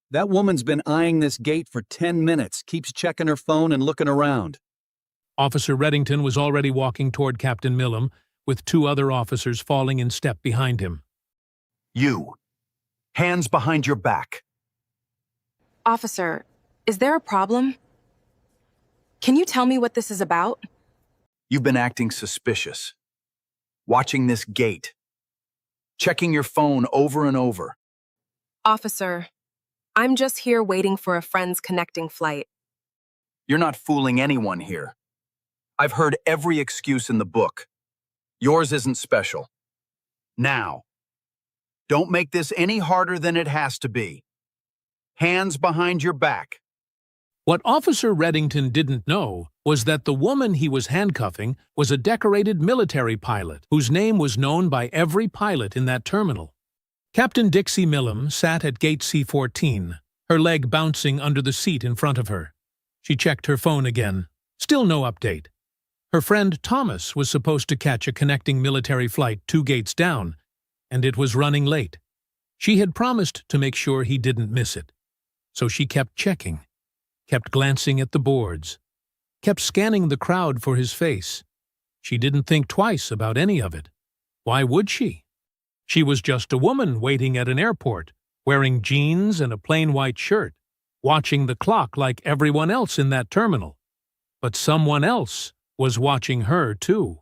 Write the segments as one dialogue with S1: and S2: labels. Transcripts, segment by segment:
S1: That woman's been eyeing this gate for 10 minutes, keeps checking her phone and looking around.
S2: Officer Reddington was already walking toward Captain Millam, with two other officers falling in step behind him.
S3: You. Hands behind your back.
S4: Officer, is there a problem? Can you tell me what this is about?
S3: You've been acting suspicious. Watching this gate. Checking your phone over and over.
S4: Officer, I'm just here waiting for a friend's connecting flight.
S3: You're not fooling anyone here. I've heard every excuse in the book. Yours isn't special. Now, don't make this any harder than it has to be. Hands behind your back.
S2: What Officer Reddington didn't know was that the woman he was handcuffing was a decorated military pilot whose name was known by every pilot in that terminal. Captain Dixie Millam sat at gate C-14, her leg bouncing under the seat in front of her. She checked her phone again. Still no update. Her friend Thomas was supposed to catch a connecting military flight 2 gates down, and it was running late. She had promised to make sure he didn't miss it. So she kept checking, kept glancing at the boards, kept scanning the crowd for his face. She didn't think twice about any of it. Why would she? She was just a woman waiting at an airport, wearing jeans and a plain white shirt, watching the clock like everyone else in that terminal. But someone else was watching her, too.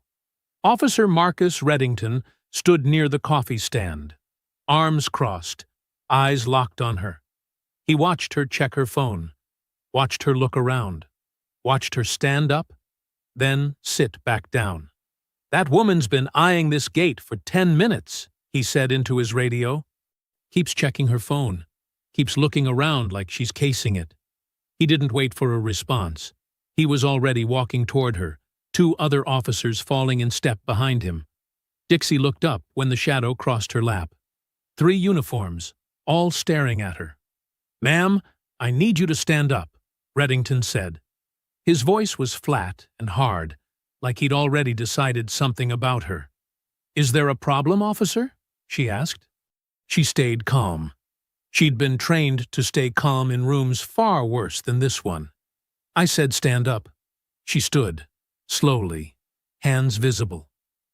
S2: Officer Marcus Reddington stood near the coffee stand, arms crossed, eyes locked on her. He watched her check her phone, watched her look around, watched her stand up, then sit back down. "That woman's been eyeing this gate for 10 minutes, he said into his radio. Keeps checking her phone, keeps looking around like she's casing it. He didn't wait for a response. He was already walking toward her, 2 other officers falling in step behind him. Dixie looked up when the shadow crossed her lap. 3 uniforms, all staring at her. "Ma'am, I need you to stand up," Reddington said. His voice was flat and hard, like he'd already decided something about her. "Is there a problem, officer?" she asked. She stayed calm. She'd been trained to stay calm in rooms far worse than this one. "I said stand up." She stood, slowly, hands visible.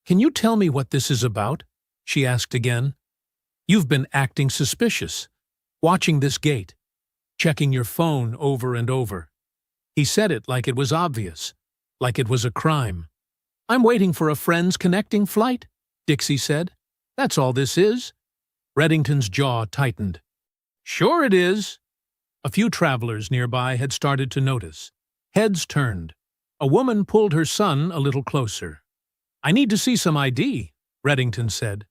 S2: "Can you tell me what this is about?" she asked again. "You've been acting suspicious, watching this gate, checking your phone over and over." He said it like it was obvious, like it was a crime. "I'm waiting for a friend's connecting flight," Dixie said. "That's all this is." Reddington's jaw tightened. "Sure it is." A few travelers nearby had started to notice. Heads turned. A woman pulled her son a little closer. "I need to see some ID," Reddington said.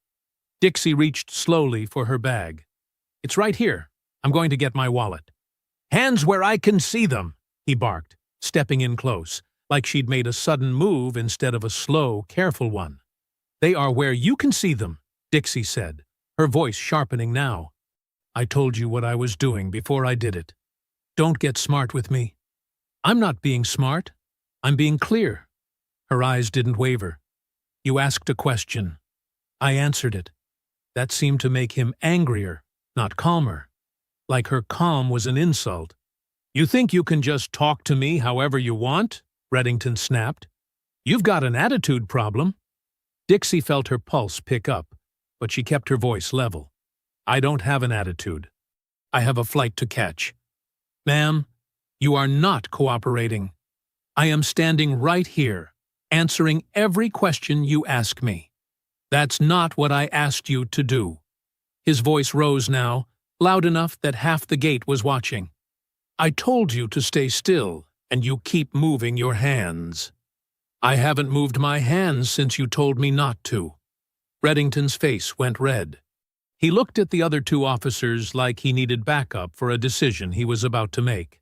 S2: Dixie reached slowly for her bag. "It's right here. I'm going to get my wallet." "Hands where I can see them," he barked, stepping in close, like she'd made a sudden move instead of a slow, careful one. "They are where you can see them," Dixie said, her voice sharpening now. "I told you what I was doing before I did it. Don't get smart with me." "I'm not being smart. I'm being clear." Her eyes didn't waver. "You asked a question. I answered it." That seemed to make him angrier, not calmer. Like her calm was an insult. "You think you can just talk to me however you want?" Reddington snapped. "You've got an attitude problem." Dixie felt her pulse pick up, but she kept her voice level. "I don't have an attitude. I have a flight to catch." "Ma'am, you are not cooperating. I am standing right here, answering every question you ask me. That's not what I asked you to do." His voice rose now, loud enough that half the gate was watching. "I told you to stay still, and you keep moving your hands." "I haven't moved my hands since you told me not to." Reddington's face went red. He looked at the other 2 officers like he needed backup for a decision he was about to make.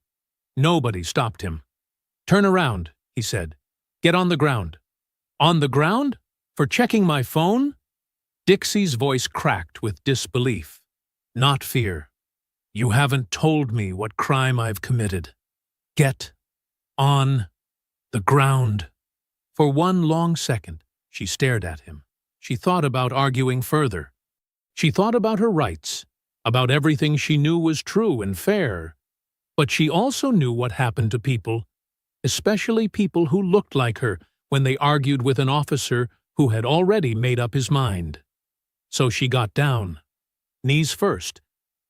S2: Nobody stopped him. "Turn around," he said. "Get on the ground." "On the ground? For checking my phone?" Dixie's voice cracked with disbelief, not fear. "You haven't told me what crime I've committed. Get on the ground." For one long second, she stared at him. She thought about arguing further. She thought about her rights, about everything she knew was true and fair. But she also knew what happened to people, especially people who looked like her when they argued with an officer who had already made up his mind. So she got down, knees first,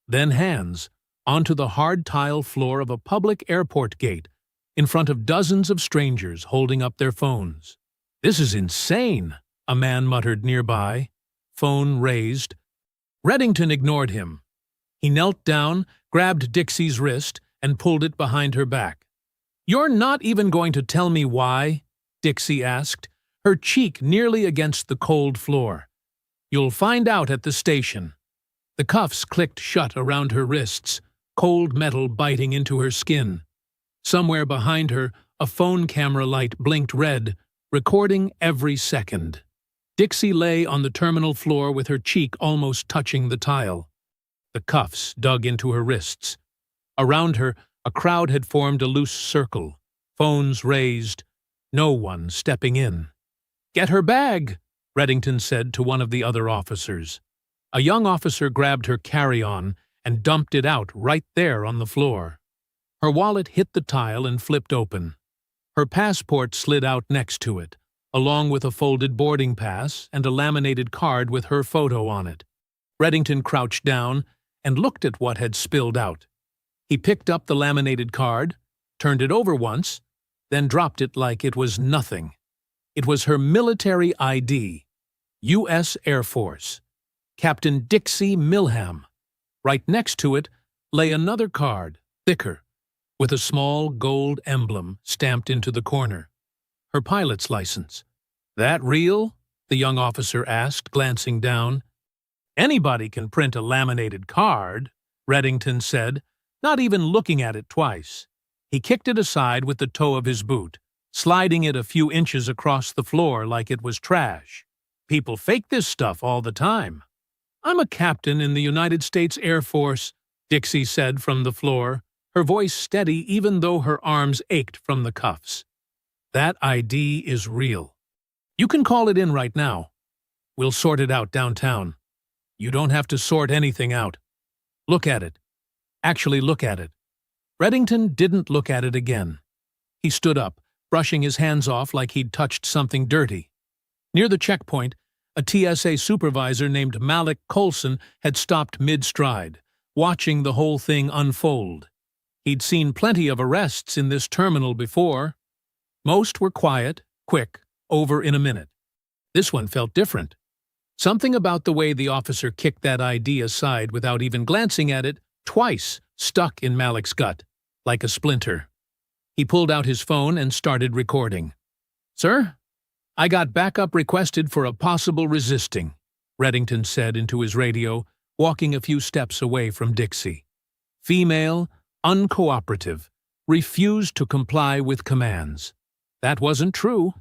S2: then hands, onto the hard tile floor of a public airport gate in front of dozens of strangers holding up their phones. "This is insane," a man muttered nearby, phone raised. Reddington ignored him. He knelt down, grabbed Dixie's wrist, and pulled it behind her back. "You're not even going to tell me why?" Dixie asked, her cheek nearly against the cold floor. "You'll find out at the station." The cuffs clicked shut around her wrists, cold metal biting into her skin. Somewhere behind her, a phone camera light blinked red, recording every second. Dixie lay on the terminal floor with her cheek almost touching the tile. The cuffs dug into her wrists. Around her, a crowd had formed a loose circle, phones raised, no one stepping in. "Get her bag," Reddington said to one of the other officers. A young officer grabbed her carry-on and dumped it out right there on the floor. Her wallet hit the tile and flipped open. Her passport slid out next to it, along with a folded boarding pass and a laminated card with her photo on it. Reddington crouched down and looked at what had spilled out. He picked up the laminated card, turned it over once, then dropped it like it was nothing. It was her military ID, U.S. Air Force, Captain Dixie Milham. Right next to it lay another card, thicker, with a small gold emblem stamped into the corner. Her pilot's license. "That real?" the young officer asked, glancing down. "Anybody can print a laminated card," Reddington said, not even looking at it twice. He kicked it aside with the toe of his boot, sliding it a few inches across the floor like it was trash. "People fake this stuff all the time." "I'm a captain in the United States Air Force," Dixie said from the floor, her voice steady even though her arms ached from the cuffs. "That ID is real. You can call it in right now. We'll sort it out downtown. You don't have to sort anything out. Look at it. Actually look at it." Reddington didn't look at it again. He stood up, brushing his hands off like he'd touched something dirty. Near the checkpoint, a TSA supervisor named Malik Colson had stopped mid-stride, watching the whole thing unfold. He'd seen plenty of arrests in this terminal before. Most were quiet, quick, over in a minute. This one felt different. Something about the way the officer kicked that ID aside without even glancing at it twice stuck in Malik's gut, like a splinter. He pulled out his phone and started recording. "Sir, I got backup requested for a possible resisting," Reddington said into his radio, walking a few steps away from Dixie. "Female, uncooperative, refused to comply with commands." That wasn't true,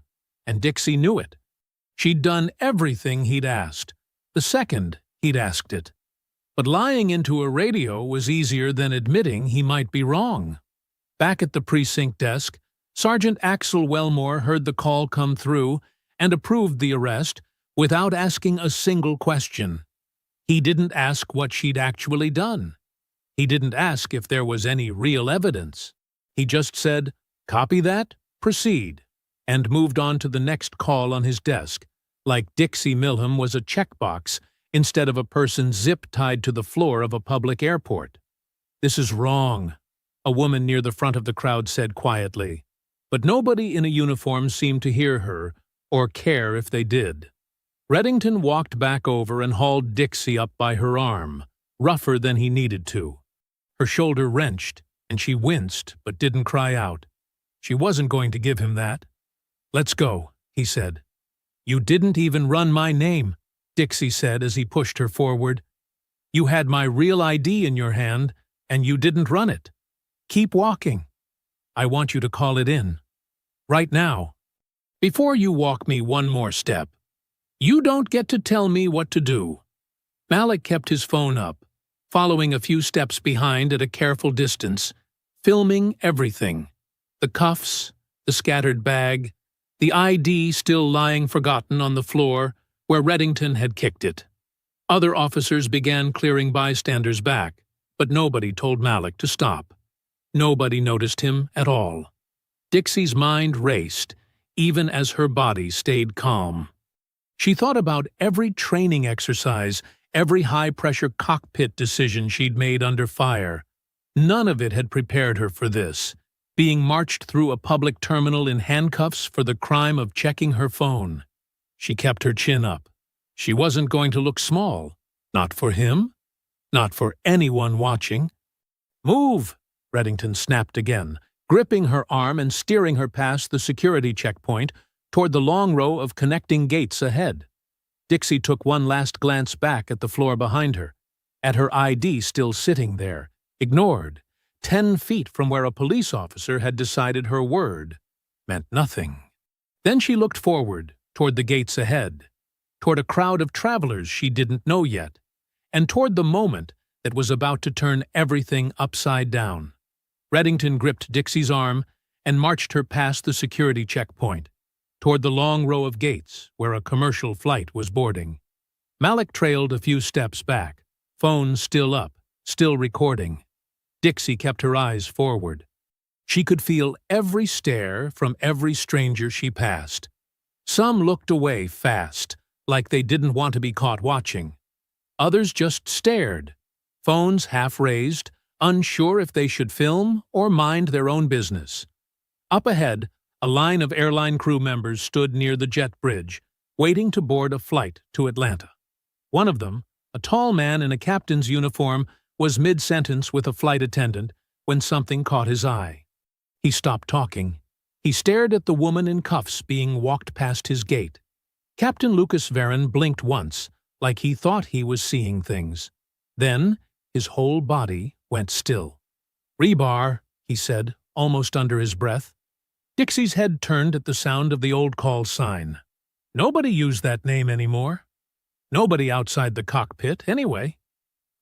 S2: and Dixie knew it. She'd done everything he'd asked, the second he'd asked it. But lying into a radio was easier than admitting he might be wrong. Back at the precinct desk, Sergeant Axel Wellmore heard the call come through and approved the arrest without asking a single question. He didn't ask what she'd actually done. He didn't ask if there was any real evidence. He just said, "Copy that, proceed," and moved on to the next call on his desk, like Dixie Milham was a checkbox instead of a person zip-tied to the floor of a public airport. "This is wrong," a woman near the front of the crowd said quietly. But nobody in a uniform seemed to hear her or care if they did. Reddington walked back over and hauled Dixie up by her arm, rougher than he needed to. Her shoulder wrenched, and she winced but didn't cry out. She wasn't going to give him that. "Let's go," he said. "You didn't even run my name," Dixie said as he pushed her forward. "You had my real ID in your hand, and you didn't run it. Keep walking. I want you to call it in. Right now. Before you walk me one more step, you don't get to tell me what to do." Malik kept his phone up, following a few steps behind at a careful distance, filming everything. The cuffs, the scattered bag, the ID still lying forgotten on the floor where Reddington had kicked it. Other officers began clearing bystanders back, but nobody told Malik to stop. Nobody noticed him at all. Dixie's mind raced, even as her body stayed calm. She thought about every training exercise, every high-pressure cockpit decision she'd made under fire. None of it had prepared her for this, being marched through a public terminal in handcuffs for the crime of checking her phone. She kept her chin up. She wasn't going to look small. Not for him. Not for anyone watching. "Move!" Reddington snapped again, gripping her arm and steering her past the security checkpoint toward the long row of connecting gates ahead. Dixie took one last glance back at the floor behind her, at her ID still sitting there, ignored, 10 feet from where a police officer had decided her word meant nothing. Then she looked forward, toward the gates ahead, toward a crowd of travelers she didn't know yet, and toward the moment that was about to turn everything upside down. Reddington gripped Dixie's arm and marched her past the security checkpoint, toward the long row of gates where a commercial flight was boarding. Malik trailed a few steps back, phone still up, still recording. Dixie kept her eyes forward. She could feel every stare from every stranger she passed. Some looked away fast, like they didn't want to be caught watching. Others just stared, phones half raised, unsure if they should film or mind their own business. Up ahead, a line of airline crew members stood near the jet bridge, waiting to board a flight to Atlanta. One of them, a tall man in a captain's uniform, was mid-sentence with a flight attendant when something caught his eye. He stopped talking. He stared at the woman in cuffs being walked past his gate. Captain Lucas Varon blinked once, like he thought he was seeing things. Then, his whole body went still. "Rebar," he said, almost under his breath. Dixie's head turned at the sound of the old call sign. Nobody used that name anymore. Nobody outside the cockpit, anyway.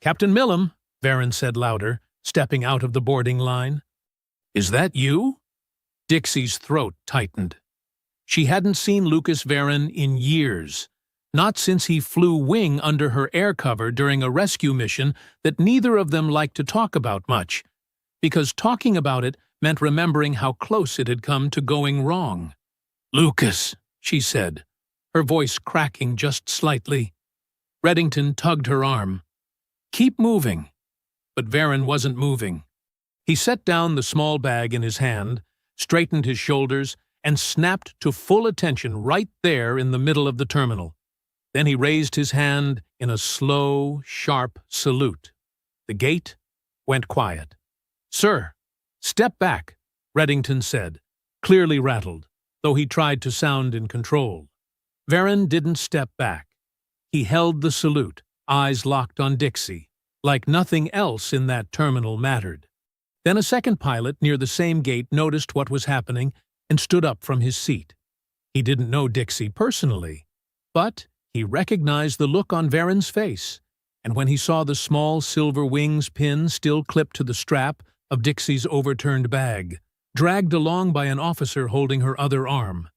S2: "Captain Millam," Varon said louder, stepping out of the boarding line. "Is that you?" Dixie's throat tightened. She hadn't seen Lucas Varon in years, not since he flew wing under her air cover during a rescue mission that neither of them liked to talk about much, because talking about it meant remembering how close it had come to going wrong. "Lucas," she said, her voice cracking just slightly. Reddington tugged her arm. "Keep moving." But Varon wasn't moving. He set down the small bag in his hand, straightened his shoulders, and snapped to full attention right there in the middle of the terminal. Then he raised his hand in a slow, sharp salute. The gate went quiet. "Sir, step back," Reddington said, clearly rattled, though he tried to sound in control. Varon didn't step back. He held the salute, eyes locked on Dixie, like nothing else in that terminal mattered. Then a second pilot near the same gate noticed what was happening and stood up from his seat. He didn't know Dixie personally, but he recognized the look on Varon's face, and when he saw the small silver wings pin still clipped to the strap of Dixie's overturned bag, dragged along by an officer holding her other arm,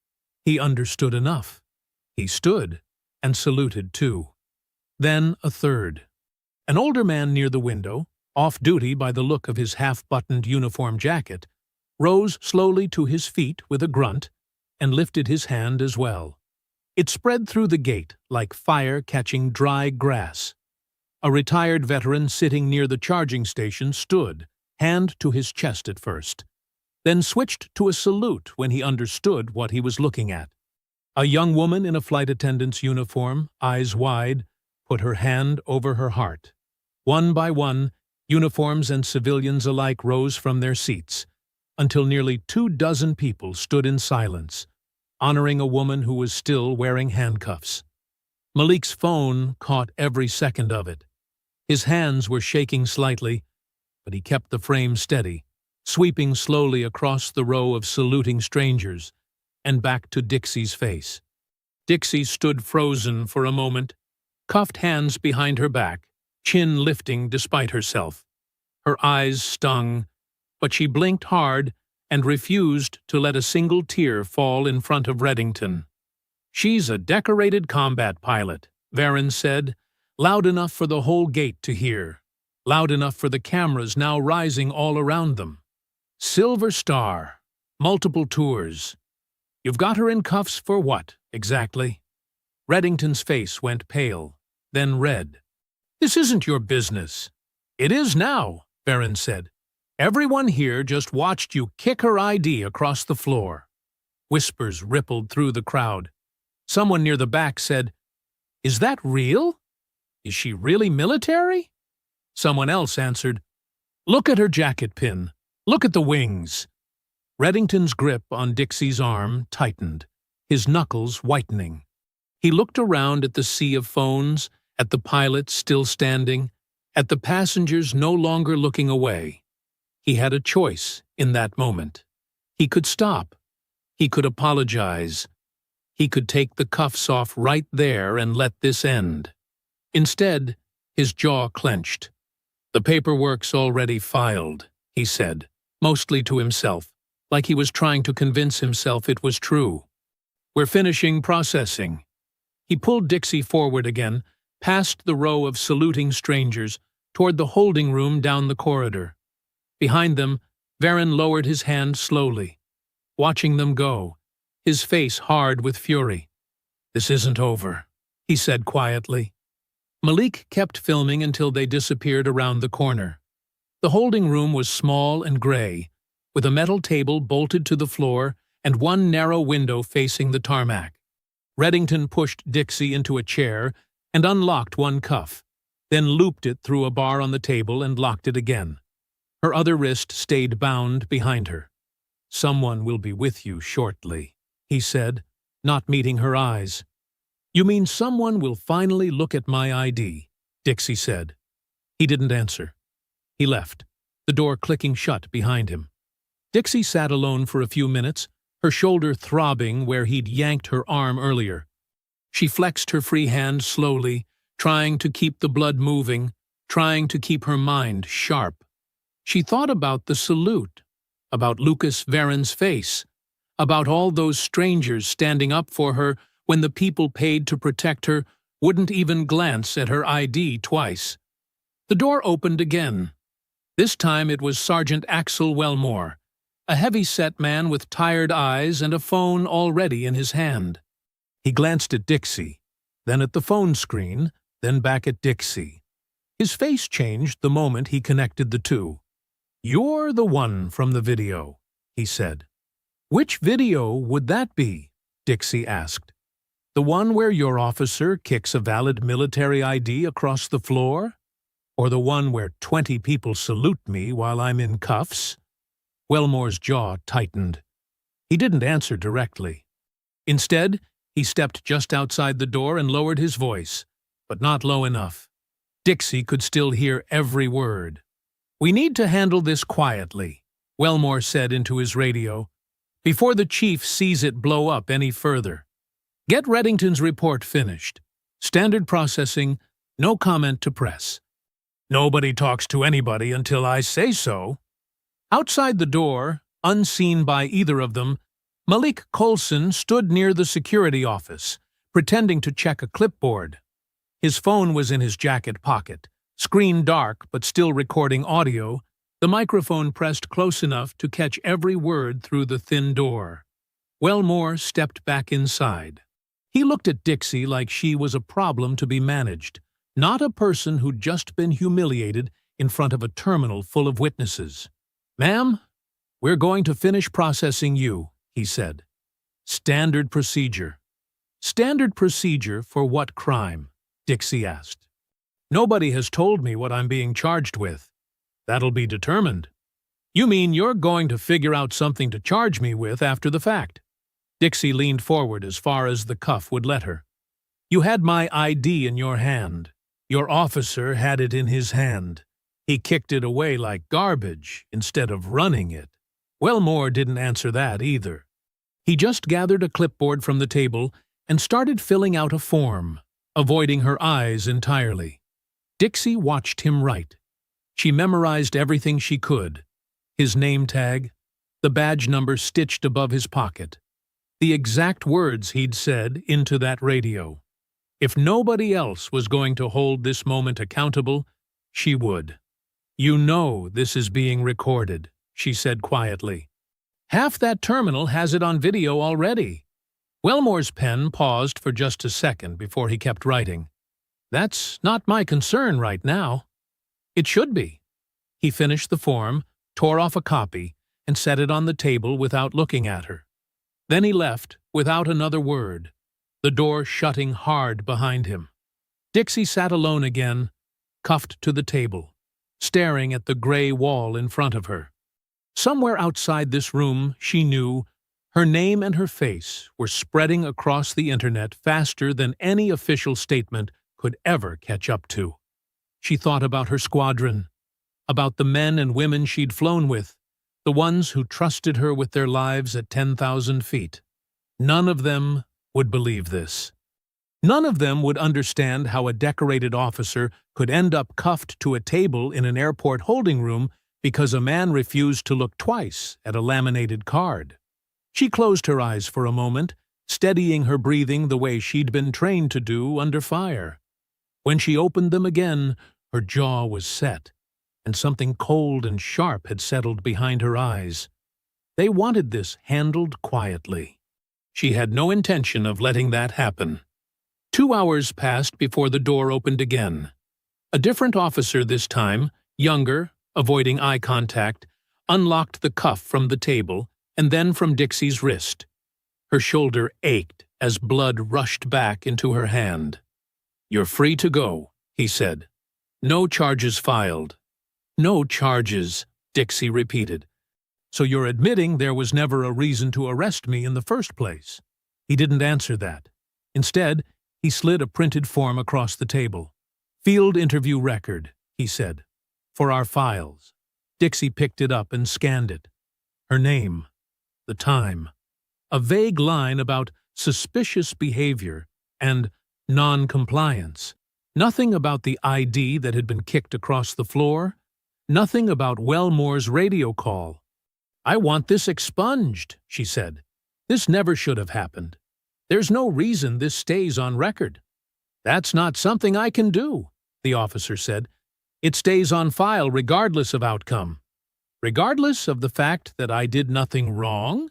S2: he understood enough. He stood and saluted too. Then a third. An older man near the window, off duty by the look of his half-buttoned uniform jacket, rose slowly to his feet with a grunt and lifted his hand as well. It spread through the gate like fire catching dry grass. A retired veteran sitting near the charging station stood, hand to his chest at first, then switched to a salute when he understood what he was looking at. A young woman in a flight attendant's uniform, eyes wide, put her hand over her heart. One by one, uniforms and civilians alike rose from their seats, until nearly 24 people stood in silence, honoring a woman who was still wearing handcuffs. Malik's phone caught every second of it. His hands were shaking slightly, but he kept the frame steady, sweeping slowly across the row of saluting strangers and back to Dixie's face. Dixie stood frozen for a moment, cuffed hands behind her back, chin lifting despite herself. Her eyes stung, but she blinked hard and refused to let a single tear fall in front of Reddington. "She's a decorated combat pilot," Varon said, loud enough for the whole gate to hear, loud enough for the cameras now rising all around them. Silver Star. Multiple tours. You've got her in cuffs for what, exactly? Reddington's face went pale, then red. This isn't your business. It is now, Varen said. Everyone here just watched you kick her ID across the floor. Whispers rippled through the crowd. Someone near the back said, "Is that real? Is she really military?" Someone else answered, "Look at her jacket pin. Look at the wings." Reddington's grip on Dixie's arm tightened, his knuckles whitening. He looked around at the sea of phones, at the pilot still standing, at the passengers no longer looking away. He had a choice in that moment. He could stop. He could apologize. He could take the cuffs off right there and let this end. Instead, his jaw clenched. "The paperwork's already filed," he said, mostly to himself, like he was trying to convince himself it was true. "We're finishing processing." He pulled Dixie forward again, past the row of saluting strangers, toward the holding room down the corridor. Behind them, Varen lowered his hand slowly, watching them go, his face hard with fury. "This isn't over," he said quietly. Malik kept filming until they disappeared around the corner. The holding room was small and gray, with a metal table bolted to the floor and one narrow window facing the tarmac. Reddington pushed Dixie into a chair and unlocked one cuff, then looped it through a bar on the table and locked it again. Her other wrist stayed bound behind her. "Someone will be with you shortly," he said, not meeting her eyes. "You mean someone will finally look at my ID?" Dixie said. He didn't answer. He left, the door clicking shut behind him. Dixie sat alone for a few minutes, her shoulder throbbing where he'd yanked her arm earlier. She flexed her free hand slowly, trying to keep the blood moving, trying to keep her mind sharp. She thought about the salute, about Lucas Varen's face, about all those strangers standing up for her when the people paid to protect her wouldn't even glance at her ID twice. The door opened again. This time it was Sergeant Axel Wellmore, a heavy-set man with tired eyes and a phone already in his hand. He glanced at Dixie, then at the phone screen, then back at Dixie. His face changed the moment he connected the two. "You're the one from the video," he said. "Which video would that be?" Dixie asked. "The one where your officer kicks a valid military ID across the floor? Or the one where 20 people salute me while I'm in cuffs?" Wellmore's jaw tightened. He didn't answer directly. Instead, he stepped just outside the door and lowered his voice, but not low enough. Dixie could still hear every word. "We need to handle this quietly," Wellmore said into his radio, "before the chief sees it blow up any further. Get Reddington's report finished. Standard processing, no comment to press. Nobody talks to anybody until I say so." Outside the door, unseen by either of them, Malik Coulson stood near the security office, pretending to check a clipboard. His phone was in his jacket pocket, screen dark but still recording audio, the microphone pressed close enough to catch every word through the thin door. Wellmore stepped back inside. He looked at Dixie like she was a problem to be managed, not a person who'd just been humiliated in front of a terminal full of witnesses. "Ma'am, we're going to finish processing you," he said. "Standard procedure." "Standard procedure for what crime?" Dixie asked. "Nobody has told me what I'm being charged with." "That'll be determined." "You mean you're going to figure out something to charge me with after the fact?" Dixie leaned forward as far as the cuff would let her. "You had my ID in your hand. Your officer had it in his hand. He kicked it away like garbage instead of running it." Wellmore didn't answer that either. He just gathered a clipboard from the table and started filling out a form, avoiding her eyes entirely. Dixie watched him write. She memorized everything she could. His name tag, the badge number stitched above his pocket, the exact words he'd said into that radio. If nobody else was going to hold this moment accountable, she would. "You know this is being recorded," she said quietly. "Half that terminal has it on video already." Wellmore's pen paused for just a second before he kept writing. "That's not my concern right now." "It should be." He finished the form, tore off a copy, and set it on the table without looking at her. Then he left without another word, the door shutting hard behind him. Dixie sat alone again, cuffed to the table, staring at the gray wall in front of her. Somewhere outside this room, she knew, her name and her face were spreading across the internet faster than any official statement could ever catch up to. She thought about her squadron, about the men and women she'd flown with, the ones who trusted her with their lives at 10,000 feet. None of them would believe this. None of them would understand how a decorated officer could end up cuffed to a table in an airport holding room because a man refused to look twice at a laminated card. She closed her eyes for a moment, steadying her breathing the way she'd been trained to do under fire. When she opened them again, her jaw was set, and something cold and sharp had settled behind her eyes. They wanted this handled quietly. She had no intention of letting that happen. 2 hours passed before the door opened again. A different officer this time, younger, avoiding eye contact, unlocked the cuff from the table and then from Dixie's wrist. Her shoulder ached as blood rushed back into her hand. "You're free to go," he said. "No charges filed." "No charges," Dixie repeated. "So you're admitting there was never a reason to arrest me in the first place?" He didn't answer that. Instead, he slid a printed form across the table. "Field interview record," he said. "For our files." Dixie picked it up and scanned it. Her name, the time, a vague line about suspicious behavior and non-compliance. Nothing about the ID that had been kicked across the floor. Nothing about Wellmore's radio call. "I want this expunged," she said. "This never should have happened. There's no reason this stays on record." "That's not something I can do," the officer said. "It stays on file regardless of outcome." "Regardless of the fact that I did nothing wrong?"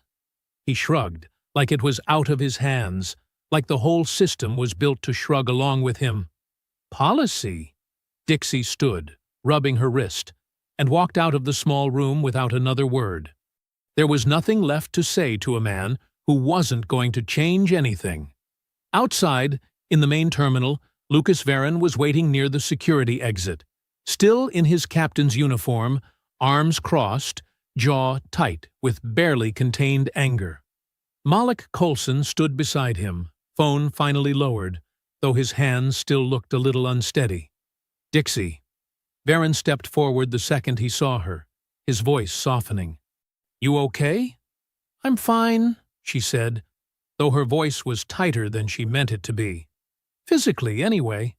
S2: He shrugged, like it was out of his hands, like the whole system was built to shrug along with him. "Policy?" Dixie stood, rubbing her wrist, and walked out of the small room without another word. There was nothing left to say to a man who wasn't going to change anything. Outside, in the main terminal, Lucas Varon was waiting near the security exit, still in his captain's uniform, arms crossed, jaw tight with barely contained anger. Malik Coulson stood beside him, phone finally lowered, though his hands still looked a little unsteady. "Dixie." Varon stepped forward the second he saw her, his voice softening. "You okay?" "I'm fine," she said, though her voice was tighter than she meant it to be. "Physically, anyway."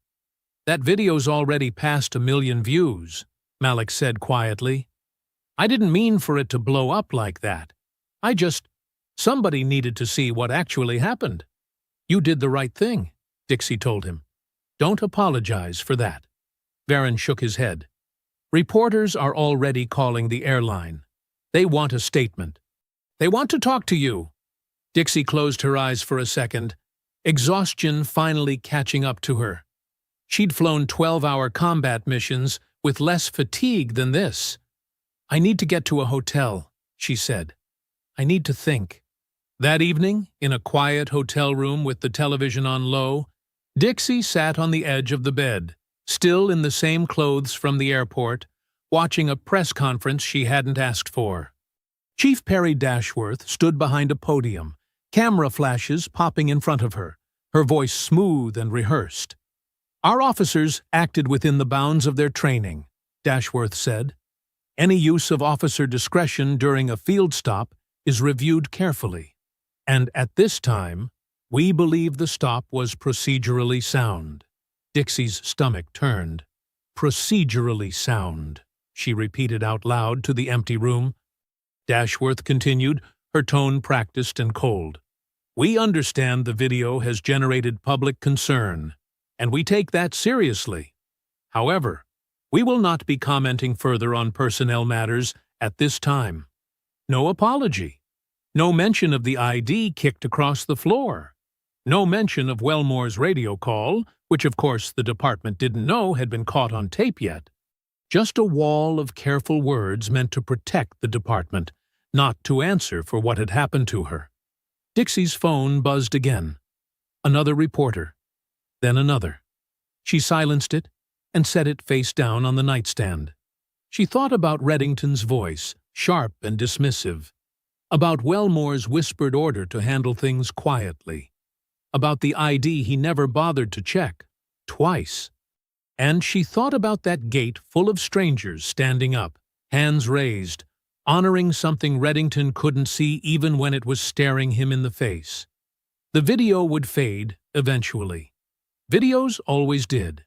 S2: "That video's already past 1 million views," Malik said quietly. "I didn't mean for it to blow up like that. Somebody needed to see what actually happened." "You did the right thing," Dixie told him. "Don't apologize for that." Varon shook his head. "Reporters are already calling the airline. They want a statement. They want to talk to you." Dixie closed her eyes for a second, exhaustion finally catching up to her. She'd flown 12-hour combat missions with less fatigue than this. "I need to get to a hotel," she said. "I need to think." That evening, in a quiet hotel room with the television on low, Dixie sat on the edge of the bed, still in the same clothes from the airport, watching a press conference she hadn't asked for. Chief Perry Dashworth stood behind a podium, camera flashes popping in front of her, her voice smooth and rehearsed. "Our officers acted within the bounds of their training," Dashworth said. "Any use of officer discretion during a field stop is reviewed carefully. And at this time, we believe the stop was procedurally sound." Dixie's stomach turned. "Procedurally sound," she repeated out loud to the empty room. Dashworth continued, her tone practiced and cold. We understand the video has generated public concern, and we take that seriously. However, we will not be commenting further on personnel matters at this time. No apology. No mention of the ID kicked across the floor. No mention of Wellmore's radio call, which of course the department didn't know had been caught on tape yet. Just a wall of careful words meant to protect the department, not to answer for what had happened to her. Dixie's phone buzzed again. Another reporter. Then another. She silenced it and set it face down on the nightstand. She thought about Reddington's voice, sharp and dismissive. About Wellmore's whispered order to handle things quietly. About the ID he never bothered to check, twice. And she thought about that gate full of strangers standing up, hands raised, honoring something Reddington couldn't see even when it was staring him in the face. The video would fade, eventually. Videos always did.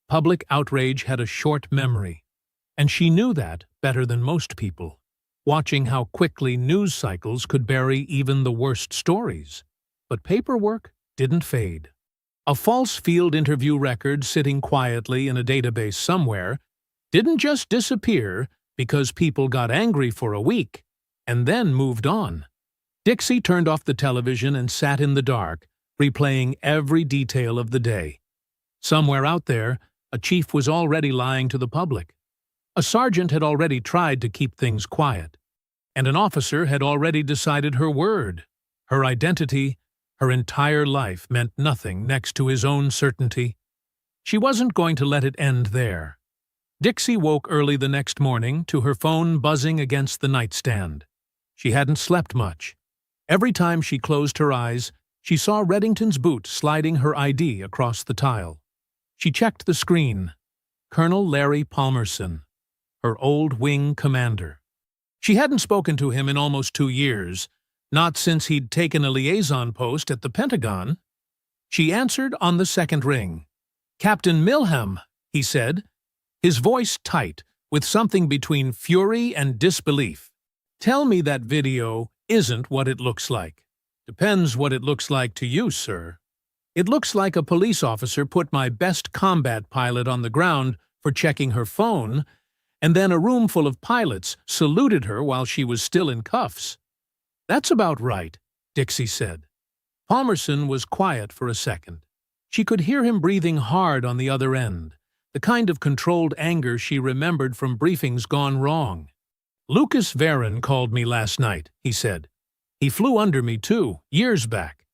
S2: Public outrage had a short memory, and she knew that better than most people, watching how quickly news cycles could bury even the worst stories. But paperwork didn't fade. A false field interview record sitting quietly in a database somewhere didn't just disappear because people got angry for a week and then moved on. Dixie turned off the television and sat in the dark, replaying every detail of the day. Somewhere out there, a chief was already lying to the public. A sergeant had already tried to keep things quiet. And an officer had already decided her word, her identity, her entire life meant nothing next to his own certainty. She wasn't going to let it end there. Dixie woke early the next morning to her phone buzzing against the nightstand. She hadn't slept much. Every time she closed her eyes, she saw Reddington's boot sliding her ID across the tile. She checked the screen. Colonel Larry Palmerson, her old wing commander. She hadn't spoken to him in almost 2 years, not since he'd taken a liaison post at the Pentagon. She answered on the second ring. "Captain Milham," he said, his voice tight, with something between fury and disbelief. "Tell me that video isn't what it looks like." "Depends what it looks like to you, sir." "It looks like a police officer put my best combat pilot on the ground for checking her phone, and then a room full of pilots saluted her while she was still in cuffs." "That's about right," Dixie said. Palmerson was quiet for a second. She could hear him breathing hard on the other end, the kind of controlled anger she remembered from briefings gone wrong. "Lucas Varon called me last night," he said. "He flew under me, too, years back.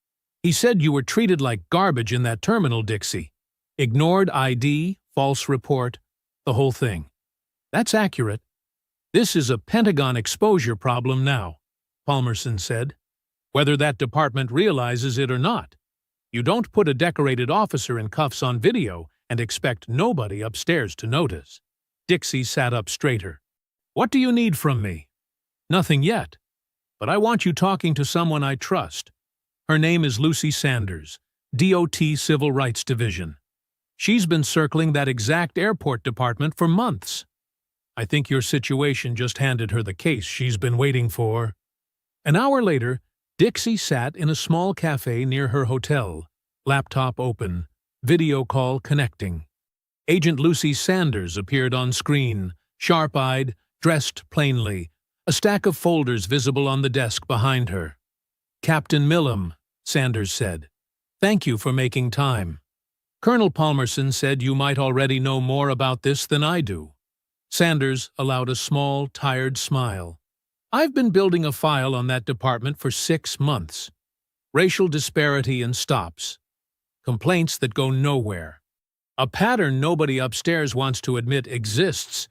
S2: He said you were treated like garbage in that terminal, Dixie. Ignored ID, false report, the whole thing." "That's accurate. This is a Pentagon exposure problem now," Palmerson said. "Whether that department realizes it or not. You don't put a decorated officer in cuffs on video and expect nobody upstairs to notice." Dixie sat up straighter. "What do you need from me?" "Nothing yet. But I want you talking to someone I trust. Her name is Lucy Sanders, DOT Civil Rights Division. She's been circling that exact airport department for months. I think your situation just handed her the case she's been waiting for." An hour later, Dixie sat in a small cafe near her hotel, laptop open, video call connecting. Agent Lucy Sanders appeared on screen, sharp-eyed, dressed plainly, a stack of folders visible on the desk behind her. "Captain Milham," Sanders said, "thank you for making time. Colonel Palmerson said you might already know more about this than I do." Sanders allowed a small, tired smile. "I've been building a file on that department for 6 months. Racial disparity and stops. Complaints that go nowhere. A pattern nobody upstairs wants to admit exists."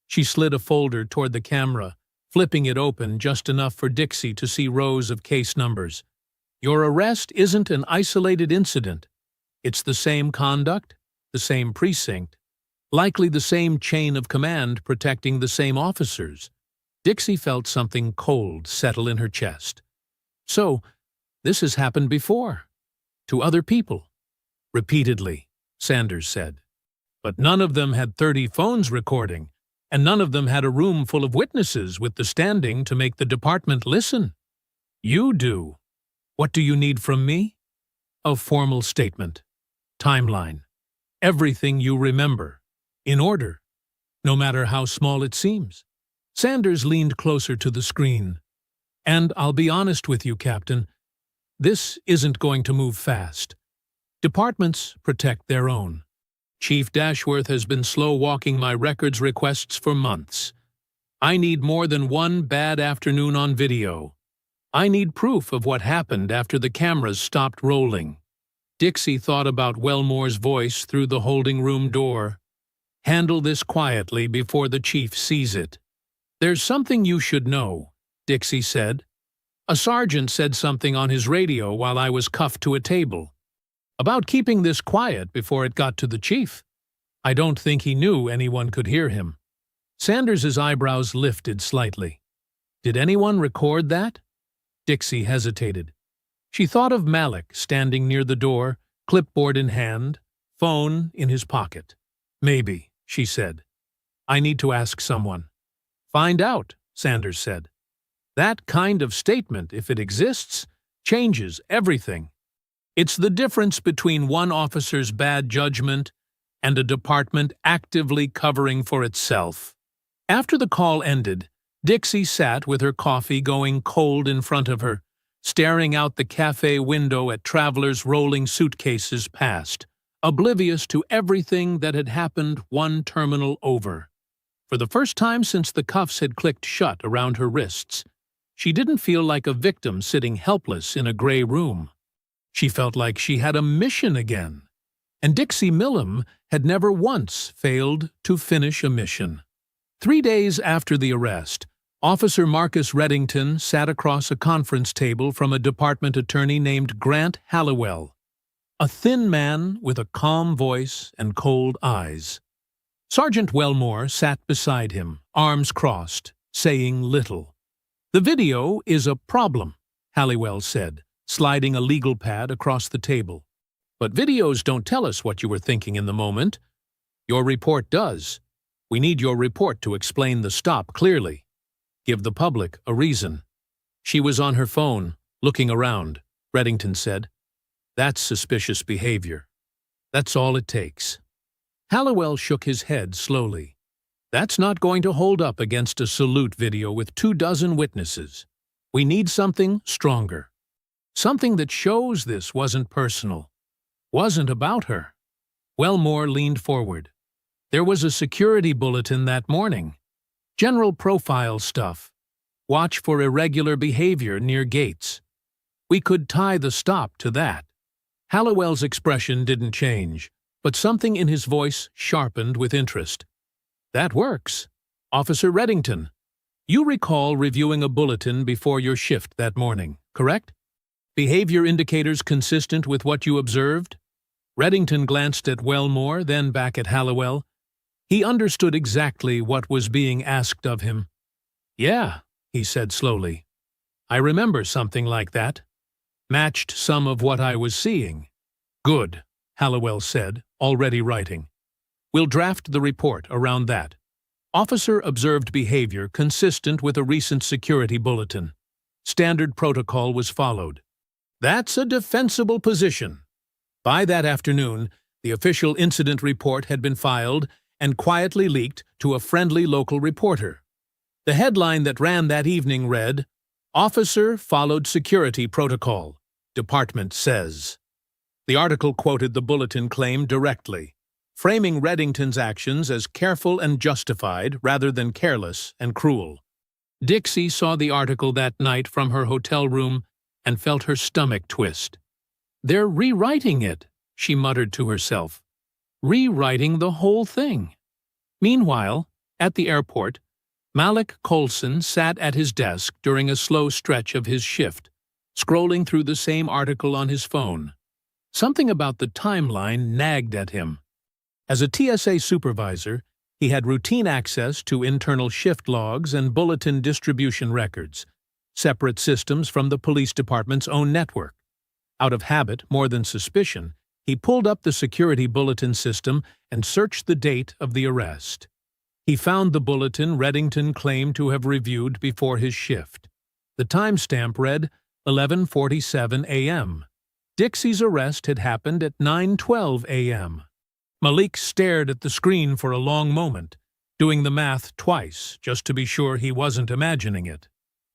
S2: She slid a folder toward the camera, flipping it open just enough for Dixie to see rows of case numbers. "Your arrest isn't an isolated incident. It's the same conduct, the same precinct, likely the same chain of command protecting the same officers." Dixie felt something cold settle in her chest. "So, this has happened before. To other people." "Repeatedly," Sanders said. "But none of them had 30 phones recording, and none of them had a room full of witnesses with the standing to make the department listen. You do." What do you need from me? A formal statement. Timeline. Everything you remember. In order. No matter how small it seems. Sanders leaned closer to the screen. And I'll be honest with you, Captain. This isn't going to move fast. Departments protect their own. Chief Dashworth has been slow-walking my records requests for months. I need more than one bad afternoon on video. I need proof of what happened after the cameras stopped rolling. Dixie thought about Wellmore's voice through the holding room door. Handle this quietly before the chief sees it. There's something you should know, Dixie said. A sergeant said something on his radio while I was cuffed to a table. About keeping this quiet before it got to the chief. I don't think he knew anyone could hear him. Sanders's eyebrows lifted slightly. Did anyone record that? Dixie hesitated. She thought of Malik standing near the door, clipboard in hand, phone in his pocket. Maybe, she said. I need to ask someone. Find out, Sanders said. That kind of statement, if it exists, changes everything. It's the difference between one officer's bad judgment and a department actively covering for itself. After the call ended, Dixie sat with her coffee going cold in front of her, staring out the cafe window at travelers rolling suitcases past, oblivious to everything that had happened one terminal over. For the first time since the cuffs had clicked shut around her wrists, she didn't feel like a victim sitting helpless in a gray room. She felt like she had a mission again, and Dixie Millam had never once failed to finish a mission. 3 days after the arrest, Officer Marcus Reddington sat across a conference table from a department attorney named Grant Halliwell, a thin man with a calm voice and cold eyes. Sergeant Wellmore sat beside him, arms crossed, saying little. The video is a problem, Halliwell said, sliding a legal pad across the table. But videos don't tell us what you were thinking in the moment. Your report does. We need your report to explain the stop clearly. Give the public a reason. She was on her phone, looking around, Reddington said. That's suspicious behavior. That's all it takes. Halliwell shook his head slowly. That's not going to hold up against a salute video with 24 witnesses. We need something stronger. Something that shows this wasn't personal. Wasn't about her. Wellmore leaned forward. There was a security bulletin that morning. General profile stuff. Watch for irregular behavior near gates. We could tie the stop to that. Halliwell's expression didn't change, but something in his voice sharpened with interest. That works. Officer Reddington, you recall reviewing a bulletin before your shift that morning, correct? Behavior indicators consistent with what you observed? Reddington glanced at Wellmore, then back at Halliwell. He understood exactly what was being asked of him. Yeah, he said slowly. I remember something like that. Matched some of what I was seeing. Good, Halliwell said, already writing. We'll draft the report around that. Officer observed behavior consistent with a recent security bulletin. Standard protocol was followed. That's a defensible position. By that afternoon, the official incident report had been filed and quietly leaked to a friendly local reporter. The headline that ran that evening read, Officer followed security protocol, Department says. The article quoted the bulletin claim directly, framing Reddington's actions as careful and justified rather than careless and cruel. Dixie saw the article that night from her hotel room and felt her stomach twist. They're rewriting it, she muttered to herself. Rewriting the whole thing. Meanwhile, at the airport, Malik Colson sat at his desk during a slow stretch of his shift, scrolling through the same article on his phone. Something about the timeline nagged at him. As a TSA supervisor, he had routine access to internal shift logs and bulletin distribution records, separate systems from the police department's own network. Out of habit more than suspicion, he pulled up the security bulletin system and searched the date of the arrest. He found the bulletin Reddington claimed to have reviewed before his shift. The timestamp read 11:47 a.m. Dixie's arrest had happened at 9:12 a.m. Malik stared at the screen for a long moment, doing the math twice just to be sure he wasn't imagining it.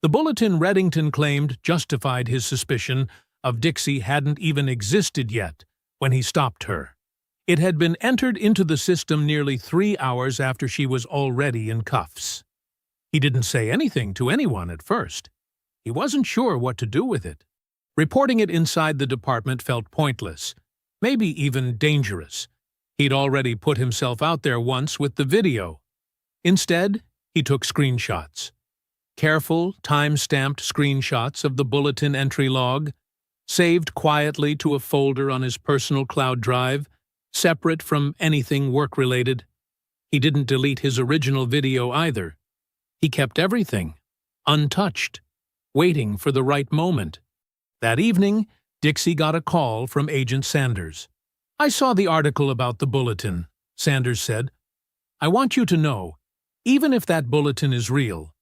S2: The bulletin Reddington claimed justified his suspicion of Dixie hadn't even existed yet when he stopped her. It had been entered into the system nearly 3 hours after she was already in cuffs. He didn't say anything to anyone at first. He wasn't sure what to do with it. Reporting it inside the department felt pointless, maybe even dangerous. He'd already put himself out there once with the video. Instead, he took screenshots. Careful, time-stamped screenshots of the bulletin entry log, saved quietly to a folder on his personal cloud drive, separate from anything work-related. He didn't delete his original video either. He kept everything, untouched, waiting for the right moment. That evening, Dixie got a call from Agent Sanders. "I saw the article about the bulletin," Sanders said. "I want you to know, even if that bulletin is real,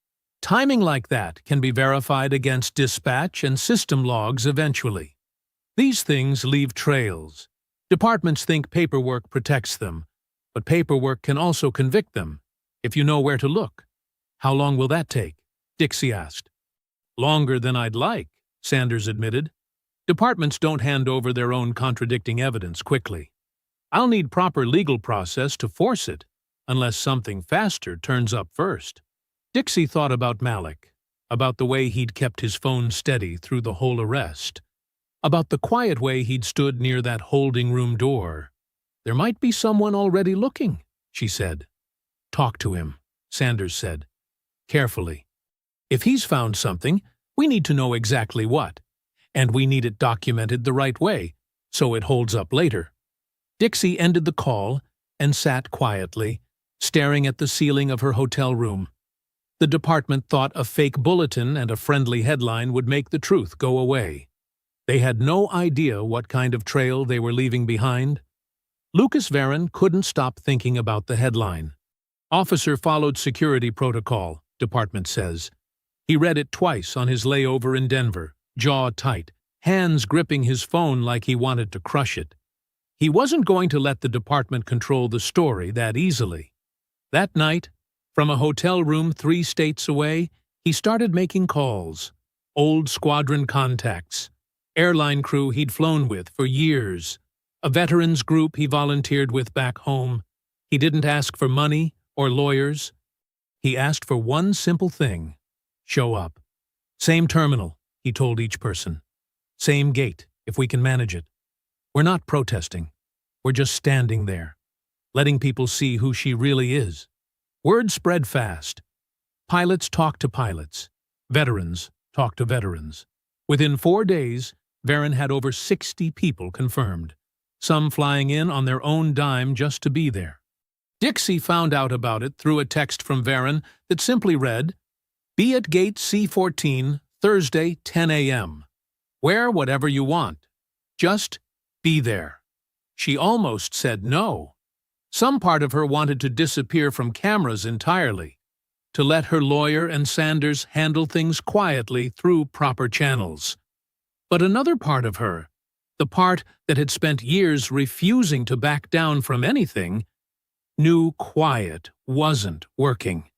S2: timing like that can be verified against dispatch and system logs eventually. These things leave trails. Departments think paperwork protects them, but paperwork can also convict them, if you know where to look." "How long will that take?" Dixie asked. "Longer than I'd like," Sanders admitted. "Departments don't hand over their own contradicting evidence quickly. I'll need proper legal process to force it, unless something faster turns up first." Dixie thought about Malik, about the way he'd kept his phone steady through the whole arrest, about the quiet way he'd stood near that holding room door. "There might be someone already looking," she said. "Talk to him," Sanders said, carefully. "If he's found something, we need to know exactly what, and we need it documented the right way, so it holds up later." Dixie ended the call and sat quietly, staring at the ceiling of her hotel room. The department thought a fake bulletin and a friendly headline would make the truth go away. They had no idea what kind of trail they were leaving behind. Lucas Varon couldn't stop thinking about the headline. "Officer followed security protocol," department says. He read it twice on his layover in Denver, jaw tight, hands gripping his phone like he wanted to crush it. He wasn't going to let the department control the story that easily. That night, from a hotel room 3 states away, he started making calls. Old squadron contacts, airline crew he'd flown with for years, a veterans group he volunteered with back home. He didn't ask for money or lawyers. He asked for one simple thing: show up. "Same terminal," he told each person. "Same gate, if we can manage it. We're not protesting. We're just standing there, letting people see who she really is." Word spread fast. Pilots talked to pilots. Veterans talked to veterans. Within 4 days, Varon had over 60 people confirmed, some flying in on their own dime just to be there. Dixie found out about it through a text from Varon that simply read, "Be at gate C14, Thursday, 10 a.m. Wear whatever you want. Just be there." She almost said no. Some part of her wanted to disappear from cameras entirely, to let her lawyer and Sanders handle things quietly through proper channels. But another part of her, the part that had spent years refusing to back down from anything, knew quiet wasn't working.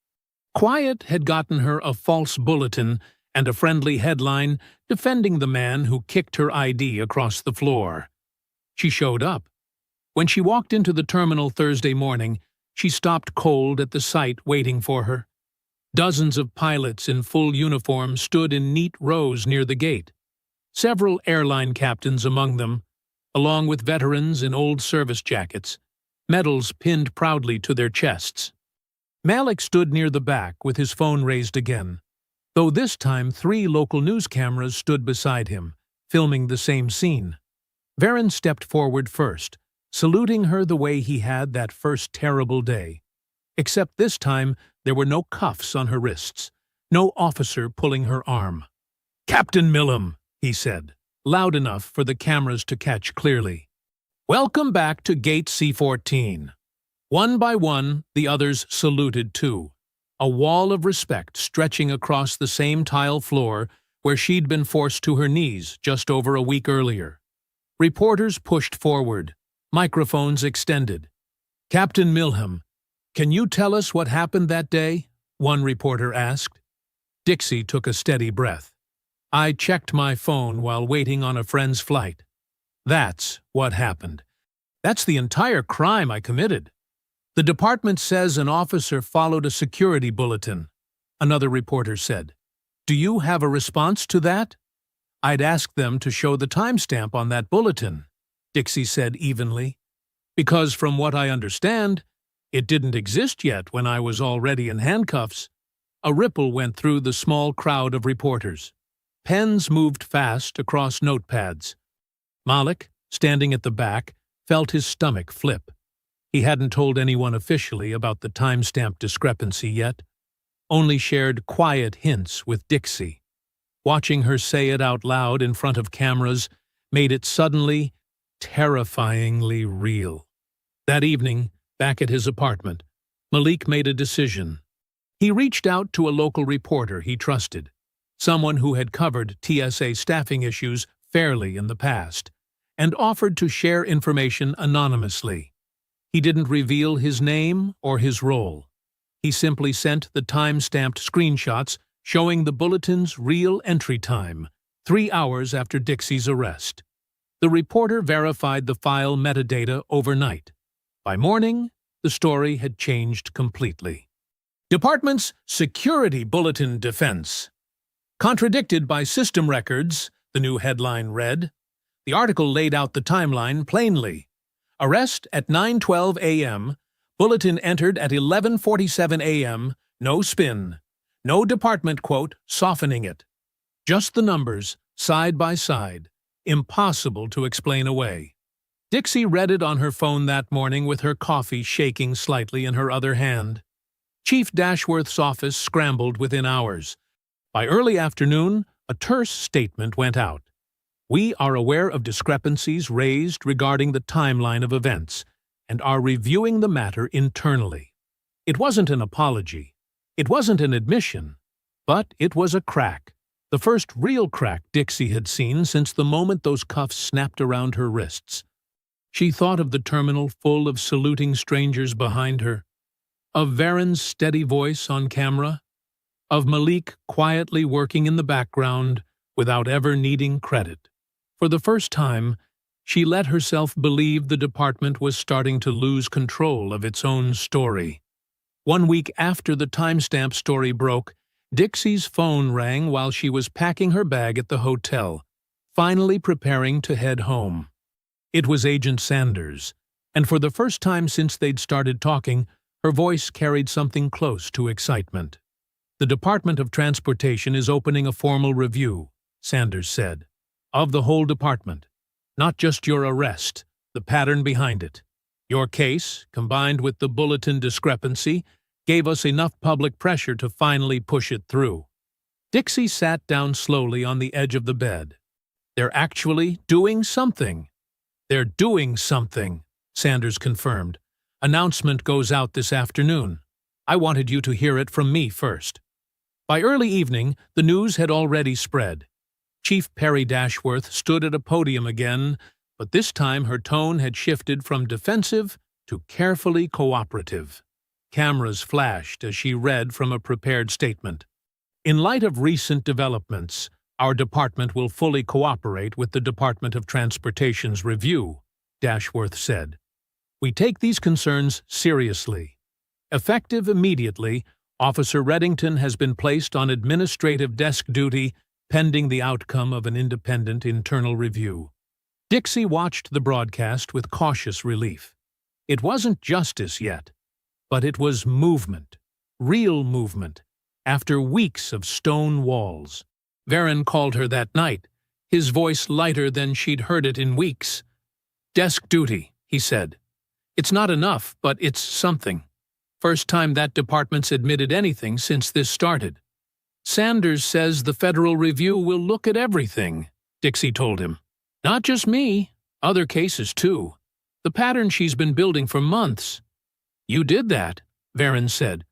S2: Quiet had gotten her a false bulletin and a friendly headline defending the man who kicked her ID across the floor. She showed up. When she walked into the terminal Thursday morning, she stopped cold at the site waiting for her. Dozens of pilots in full uniform stood in neat rows near the gate, several airline captains among them, along with veterans in old service jackets, medals pinned proudly to their chests. Malik stood near the back with his phone raised again, though this time 3 local news cameras stood beside him, filming the same scene. Varon stepped forward first, saluting her the way he had that first terrible day. Except this time, there were no cuffs on her wrists, no officer pulling her arm. "Captain Millam," he said, loud enough for the cameras to catch clearly. "Welcome back to Gate C14. One by one, the others saluted too, a wall of respect stretching across the same tile floor where she'd been forced to her knees just over a week earlier. Reporters pushed forward, microphones extended. "Captain Milham, can you tell us what happened that day?" one reporter asked. Dixie took a steady breath. "I checked my phone while waiting on a friend's flight. That's what happened. That's the entire crime I committed. The department says an officer followed a security bulletin," another reporter said. "Do you have a response to that?" "I'd ask them to show the timestamp on that bulletin," Dixie said evenly. "Because from what I understand, it didn't exist yet when I was already in handcuffs." A ripple went through the small crowd of reporters. Pens moved fast across notepads. Malik, standing at the back, felt his stomach flip. He hadn't told anyone officially about the timestamp discrepancy yet, only shared quiet hints with Dixie. Watching her say it out loud in front of cameras made it suddenly, terrifyingly real. That evening, back at his apartment, Malik made a decision. He reached out to a local reporter he trusted, someone who had covered TSA staffing issues fairly in the past, and offered to share information anonymously. He didn't reveal his name or his role. He simply sent the time-stamped screenshots showing the bulletin's real entry time, 3 hours after Dixie's arrest. The reporter verified the file metadata overnight. By morning, the story had changed completely. Department's Security Bulletin Defense. Contradicted by system records, the new headline read. The article laid out the timeline plainly. Arrest at 9:12 a.m., bulletin entered at 11:47 a.m., no spin. No department quote softening it. Just the numbers, side by side, impossible to explain away. Dixie read it on her phone that morning with her coffee shaking slightly in her other hand. Chief Dashworth's office scrambled within hours. By early afternoon, a terse statement went out. "We are aware of discrepancies raised regarding the timeline of events and are reviewing the matter internally." It wasn't an apology. It wasn't an admission. But it was a crack. The first real crack Dixie had seen since the moment those cuffs snapped around her wrists. She thought of the terminal full of saluting strangers behind her, of Varen's steady voice on camera, of Malik quietly working in the background without ever needing credit. For the first time, she let herself believe the department was starting to lose control of its own story. 1 week after the timestamp story broke, Dixie's phone rang while she was packing her bag at the hotel, finally preparing to head home. It was Agent Sanders, and for the first time since they'd started talking, her voice carried something close to excitement. "The Department of Transportation is opening a formal review," Sanders said, "of the whole department, not just your arrest, the pattern behind it. Your case, combined with the bulletin discrepancy, gave us enough public pressure to finally push it through." Dixie sat down slowly on the edge of the bed. "They're actually doing something." "They're doing something," Sanders confirmed. "Announcement goes out this afternoon. I wanted you to hear it from me first." By early evening, the news had already spread. Chief Perry Dashworth stood at a podium again, but this time her tone had shifted from defensive to carefully cooperative. Cameras flashed as she read from a prepared statement. "In light of recent developments, our department will fully cooperate with the Department of Transportation's review," Dashworth said. "We take these concerns seriously. Effective immediately, Officer Reddington has been placed on administrative desk duty pending the outcome of an independent internal review." Dixie watched the broadcast with cautious relief. It wasn't justice yet, but it was movement, real movement, after weeks of stone walls. Varen called her that night, his voice lighter than she'd heard it in weeks. "Desk duty," he said. "It's not enough, but it's something. First time that department's admitted anything since this started." "Sanders says the federal review will look at everything," Dixie told him. "Not just me, other cases too. The pattern she's been building for months." "You did that," Varen said.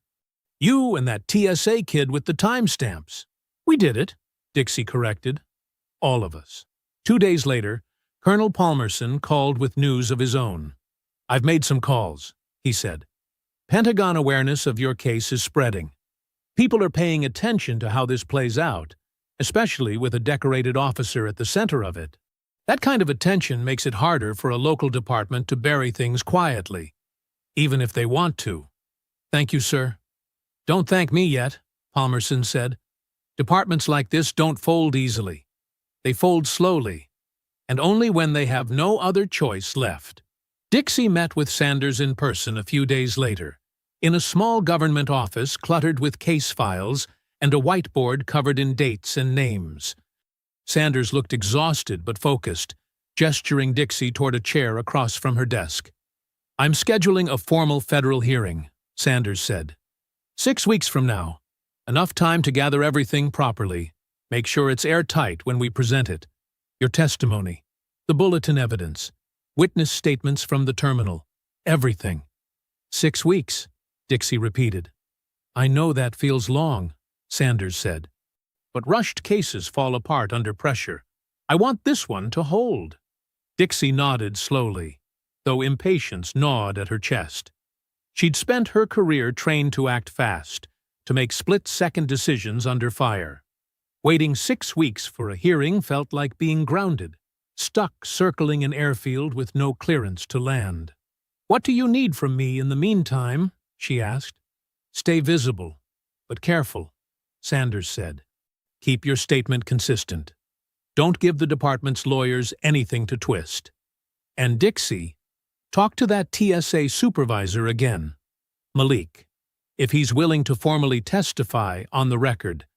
S2: "You and that TSA kid with the timestamps. We did it. Dixie corrected. All of us. 2 days later, Colonel Palmerson called with news of his own. "I've made some calls," he said. "Pentagon awareness of your case is spreading. People are paying attention to how this plays out, especially with a decorated officer at the center of it. That kind of attention makes it harder for a local department to bury things quietly, even if they want to." "Thank you, sir." "Don't thank me yet," Palmerson said. "Departments like this don't fold easily. They fold slowly, and only when they have no other choice left." Dixie met with Sanders in person a few days later, in a small government office cluttered with case files and a whiteboard covered in dates and names. Sanders looked exhausted but focused, gesturing Dixie toward a chair across from her desk. "I'm scheduling a formal federal hearing," Sanders said. 6 weeks from now. Enough time to gather everything properly. Make sure it's airtight when we present it. Your testimony, the bulletin evidence, witness statements from the terminal, everything. 6 weeks, Dixie repeated. "I know that feels long," Sanders said. "But rushed cases fall apart under pressure. I want this one to hold." Dixie nodded slowly, though impatience gnawed at her chest. She'd spent her career trained to act fast, to make split-second decisions under fire. Waiting 6 weeks for a hearing felt like being grounded, stuck circling an airfield with no clearance to land. "What do you need from me in the meantime?" she asked. "Stay visible, but careful," Sanders said. "Keep your statement consistent. Don't give the department's lawyers anything to twist. And Dixie, talk to that TSA supervisor again, Malik. If he's willing to formally testify on the record,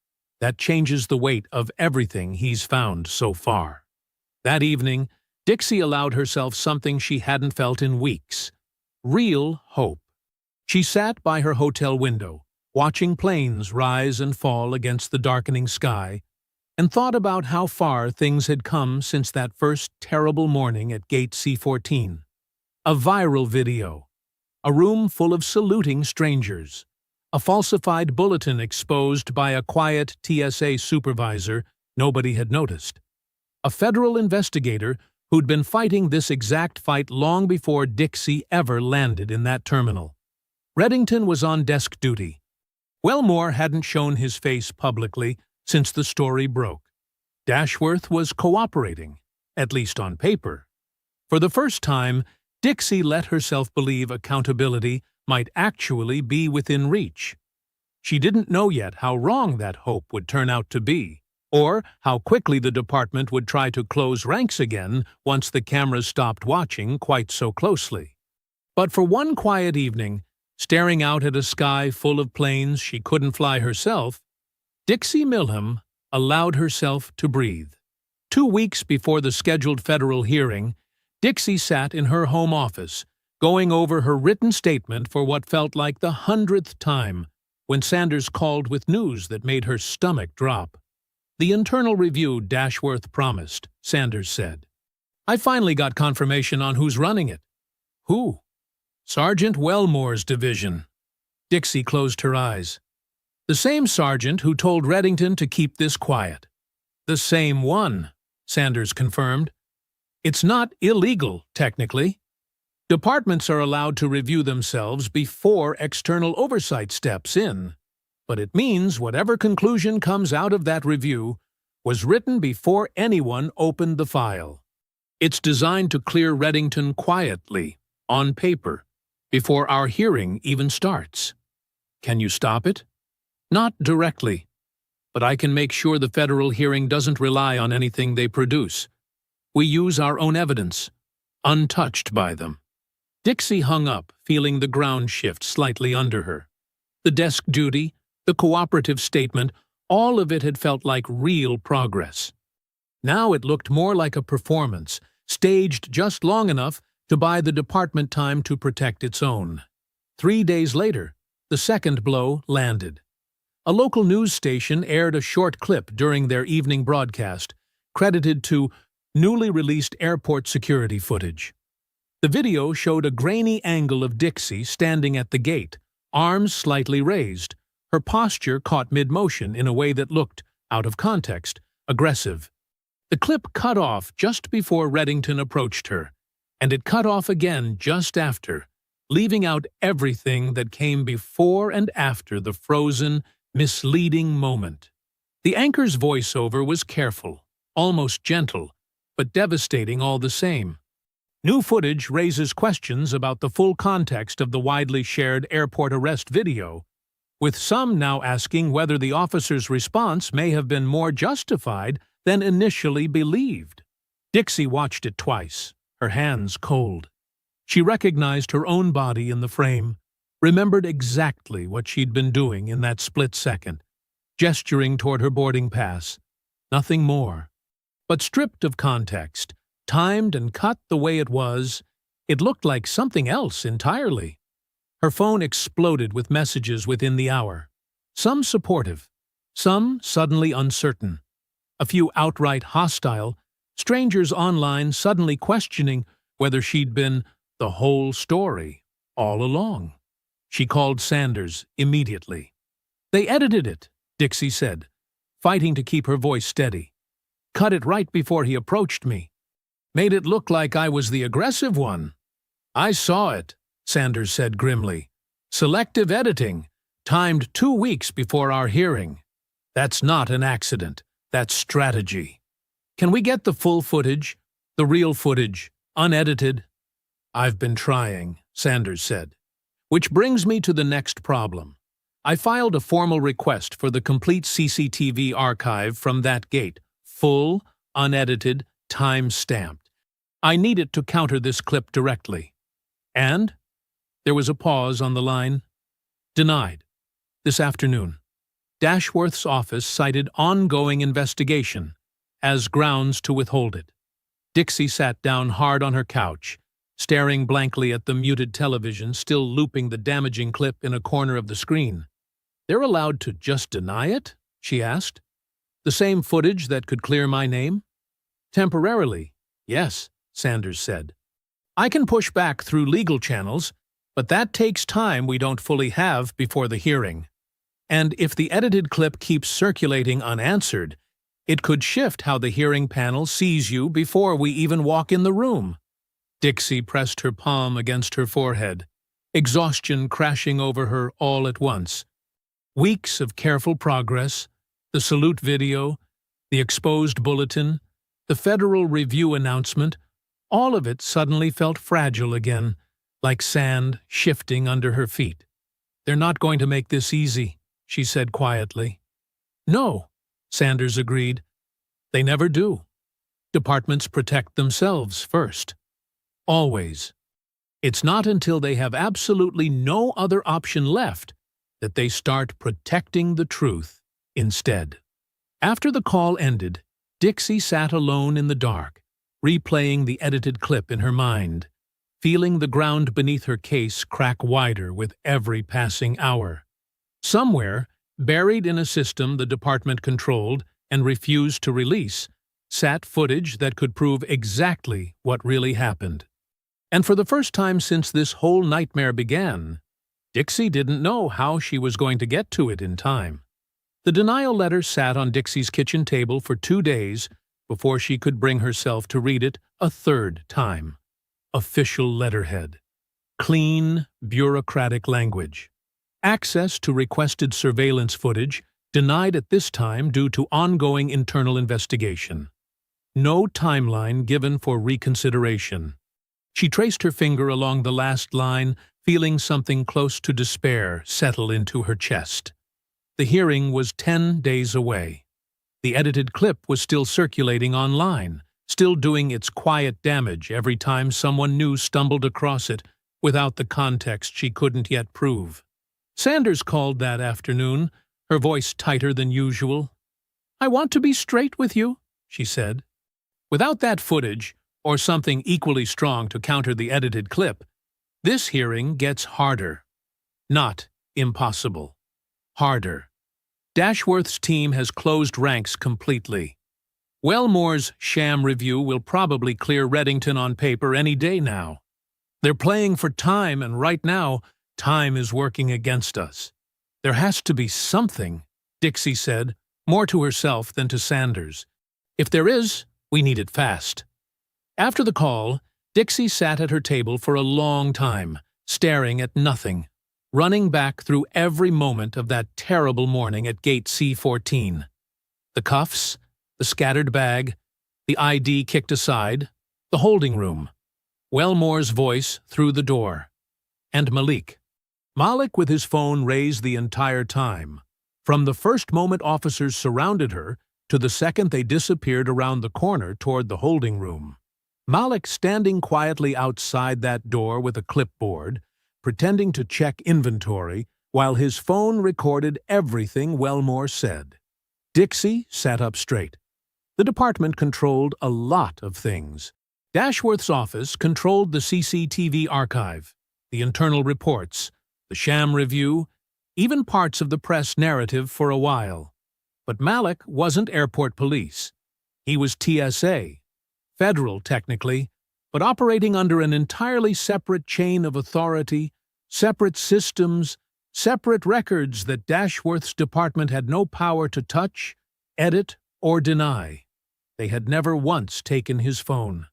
S2: that changes the weight of everything he's found so far." That evening, Dixie allowed herself something she hadn't felt in weeks: real hope. She sat by her hotel window, watching planes rise and fall against the darkening sky, and thought about how far things had come since that first terrible morning at Gate C-14. A viral video, a room full of saluting strangers, a falsified bulletin exposed by a quiet TSA supervisor nobody had noticed, a federal investigator who'd been fighting this exact fight long before Dixie ever landed in that terminal. Reddington was on desk duty. Wellmore hadn't shown his face publicly since the story broke. Dashworth was cooperating, at least on paper. For the first time, Dixie let herself believe accountability might actually be within reach. She didn't know yet how wrong that hope would turn out to be, or how quickly the department would try to close ranks again once the cameras stopped watching quite so closely. But for one quiet evening, staring out at a sky full of planes she couldn't fly herself, Dixie Milham allowed herself to breathe. 2 weeks before the scheduled federal hearing, Dixie sat in her home office, going over her written statement for what felt like the 100th time, when Sanders called with news that made her stomach drop. "The internal review Dashworth promised," Sanders said. "I finally got confirmation on who's running it." "Who?" "Sergeant Wellmore's division." Dixie closed her eyes. "The same sergeant who told Reddington to keep this quiet." "The same one," Sanders confirmed. "It's not illegal, technically. Departments are allowed to review themselves before external oversight steps in, but it means whatever conclusion comes out of that review was written before anyone opened the file. It's designed to clear Reddington quietly, on paper, before our hearing even starts. Can you stop it? Not directly, but I can make sure the federal hearing doesn't rely on anything they produce. We use our own evidence, untouched by them." Dixie hung up, feeling the ground shift slightly under her. The desk duty, the cooperative statement, all of it had felt like real progress. Now it looked more like a performance, staged just long enough to buy the department time to protect its own. 3 days later, the second blow landed. A local news station aired a short clip during their evening broadcast, credited to newly released airport security footage. The video showed a grainy angle of Dixie standing at the gate, arms slightly raised, her posture caught mid-motion in a way that looked out of context, aggressive. The clip cut off just before Reddington approached her, and it cut off again just after, leaving out everything that came before and after the frozen, misleading moment. The anchor's voiceover was careful, almost gentle, but devastating all the same. New footage raises questions about the full context of the widely shared airport arrest video, with some now asking whether the officer's response may have been more justified than initially believed. Dixie watched it twice, her hands cold. She recognized her own body in the frame, remembered exactly what she'd been doing in that split second, gesturing toward her boarding pass. Nothing more. But stripped of context, timed and cut the way it was, it looked like something else entirely. Her phone exploded with messages within the hour. Some supportive, some suddenly uncertain. A few outright hostile, strangers online suddenly questioning whether she'd been the whole story all along. She called Sanders immediately. "They edited it," Dixie said, fighting to keep her voice steady. "Cut it right before he approached me. Made it look like I was the aggressive one." "I saw it," Sanders said grimly. "Selective editing, timed 2 weeks before our hearing. That's not an accident. That's strategy. Can we get the full footage, the real footage, unedited?" "I've been trying," Sanders said. "Which brings me to the next problem. I filed a formal request for the complete CCTV archive from that gate, full, unedited, time-stamped. I need it to counter this clip directly." "And?" There was a pause on the line. "Denied. This afternoon. Dashworth's office cited ongoing investigation as grounds to withhold it." Dixie sat down hard on her couch, staring blankly at the muted television still looping the damaging clip in a corner of the screen. "They're allowed to just deny it?" she asked. "The same footage that could clear my name?" "Temporarily, yes," Sanders said. "I can push back through legal channels, but that takes time we don't fully have before the hearing. And if the edited clip keeps circulating unanswered, it could shift how the hearing panel sees you before we even walk in the room." Dixie pressed her palm against her forehead, exhaustion crashing over her all at once. Weeks of careful progress, the salute video, the exposed bulletin, the Federal Review announcement, all of it suddenly felt fragile again, like sand shifting under her feet. "They're not going to make this easy," she said quietly. "No," Sanders agreed. "They never do. Departments protect themselves first. Always. It's not until they have absolutely no other option left that they start protecting the truth instead." After the call ended, Dixie sat alone in the dark, replaying the edited clip in her mind, feeling the ground beneath her case crack wider with every passing hour. Somewhere, buried in a system the department controlled and refused to release, sat footage that could prove exactly what really happened. And for the first time since this whole nightmare began, Dixie didn't know how she was going to get to it in time. The denial letter sat on Dixie's kitchen table for 2 days before she could bring herself to read it a third time. Official letterhead. Clean, bureaucratic language. Access to requested surveillance footage denied at this time due to ongoing internal investigation. No timeline given for reconsideration. She traced her finger along the last line, feeling something close to despair settle into her chest. The hearing was 10 days away. The edited clip was still circulating online, still doing its quiet damage every time someone new stumbled across it without the context she couldn't yet prove. Sanders called that afternoon, her voice tighter than usual. "I want to be straight with you," she said. Without that footage, or something equally strong to counter the edited clip, this hearing gets harder. Not impossible. Harder. Dashworth's team has closed ranks completely. Wellmore's sham review will probably clear Reddington on paper any day now. They're playing for time, and right now, time is working against us. "There has to be something," Dixie said, more to herself than to Sanders, If there is, we need it fast. After the call, Dixie sat at her table for a long time, staring at nothing, running back through every moment of that terrible morning at gate C14. The cuffs, the scattered bag, the ID kicked aside, the holding room, Wellmore's voice through the door, and Malik. Malik with his phone raised the entire time, from the first moment officers surrounded her to the second they disappeared around the corner toward the holding room. Malik standing quietly outside that door with a clipboard, pretending to check inventory while his phone recorded everything Wellmore said. Dixie sat up straight. The department controlled a lot of things. Dashworth's office controlled the CCTV archive, the internal reports, the sham review, even parts of the press narrative for a while. But Malik wasn't airport police. He was TSA, federal technically, but operating under an entirely separate chain of authority, separate systems, separate records that Dashworth's department had no power to touch, edit, or deny. They had never once taken his phone,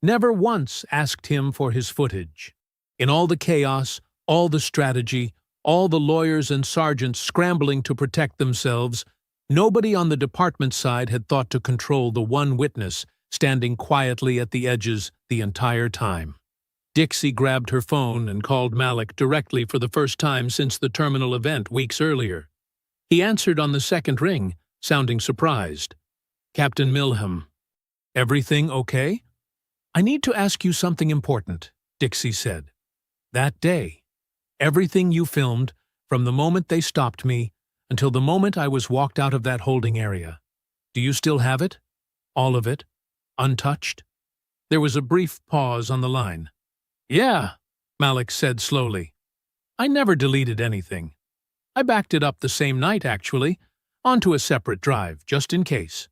S2: never once asked him for his footage. In all the chaos, all the strategy, all the lawyers and sergeants scrambling to protect themselves, nobody on the department side had thought to control the one witness standing quietly at the edges the entire time. Dixie grabbed her phone and called Malik directly for the first time since the terminal event weeks earlier. He answered on the second ring, sounding surprised. "Captain Milham. Everything okay?" "I need to ask you something important," Dixie said. "That day, everything you filmed, from the moment they stopped me until the moment I was walked out of that holding area. Do you still have it? All of it? Untouched?" There was a brief pause on the line. "Yeah," Malik said slowly. "I never deleted anything. I backed it up the same night, actually, onto a separate drive, just in case.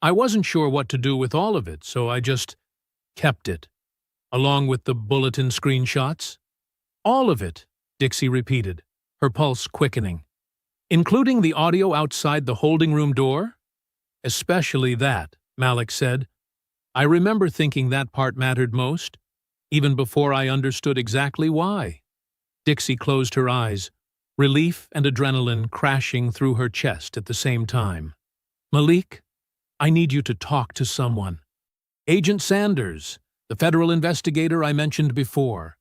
S2: I wasn't sure what to do with all of it, so I just kept it, along with the bulletin screenshots." "All of it," Dixie repeated, her pulse quickening. "Including the audio outside the holding room door?" "Especially that," Malik said. "I remember thinking that part mattered most, even before I understood exactly why." Dixie closed her eyes, relief and adrenaline crashing through her chest at the same time. "Malik, I need you to talk to someone. Agent Sanders, the federal investigator I mentioned before.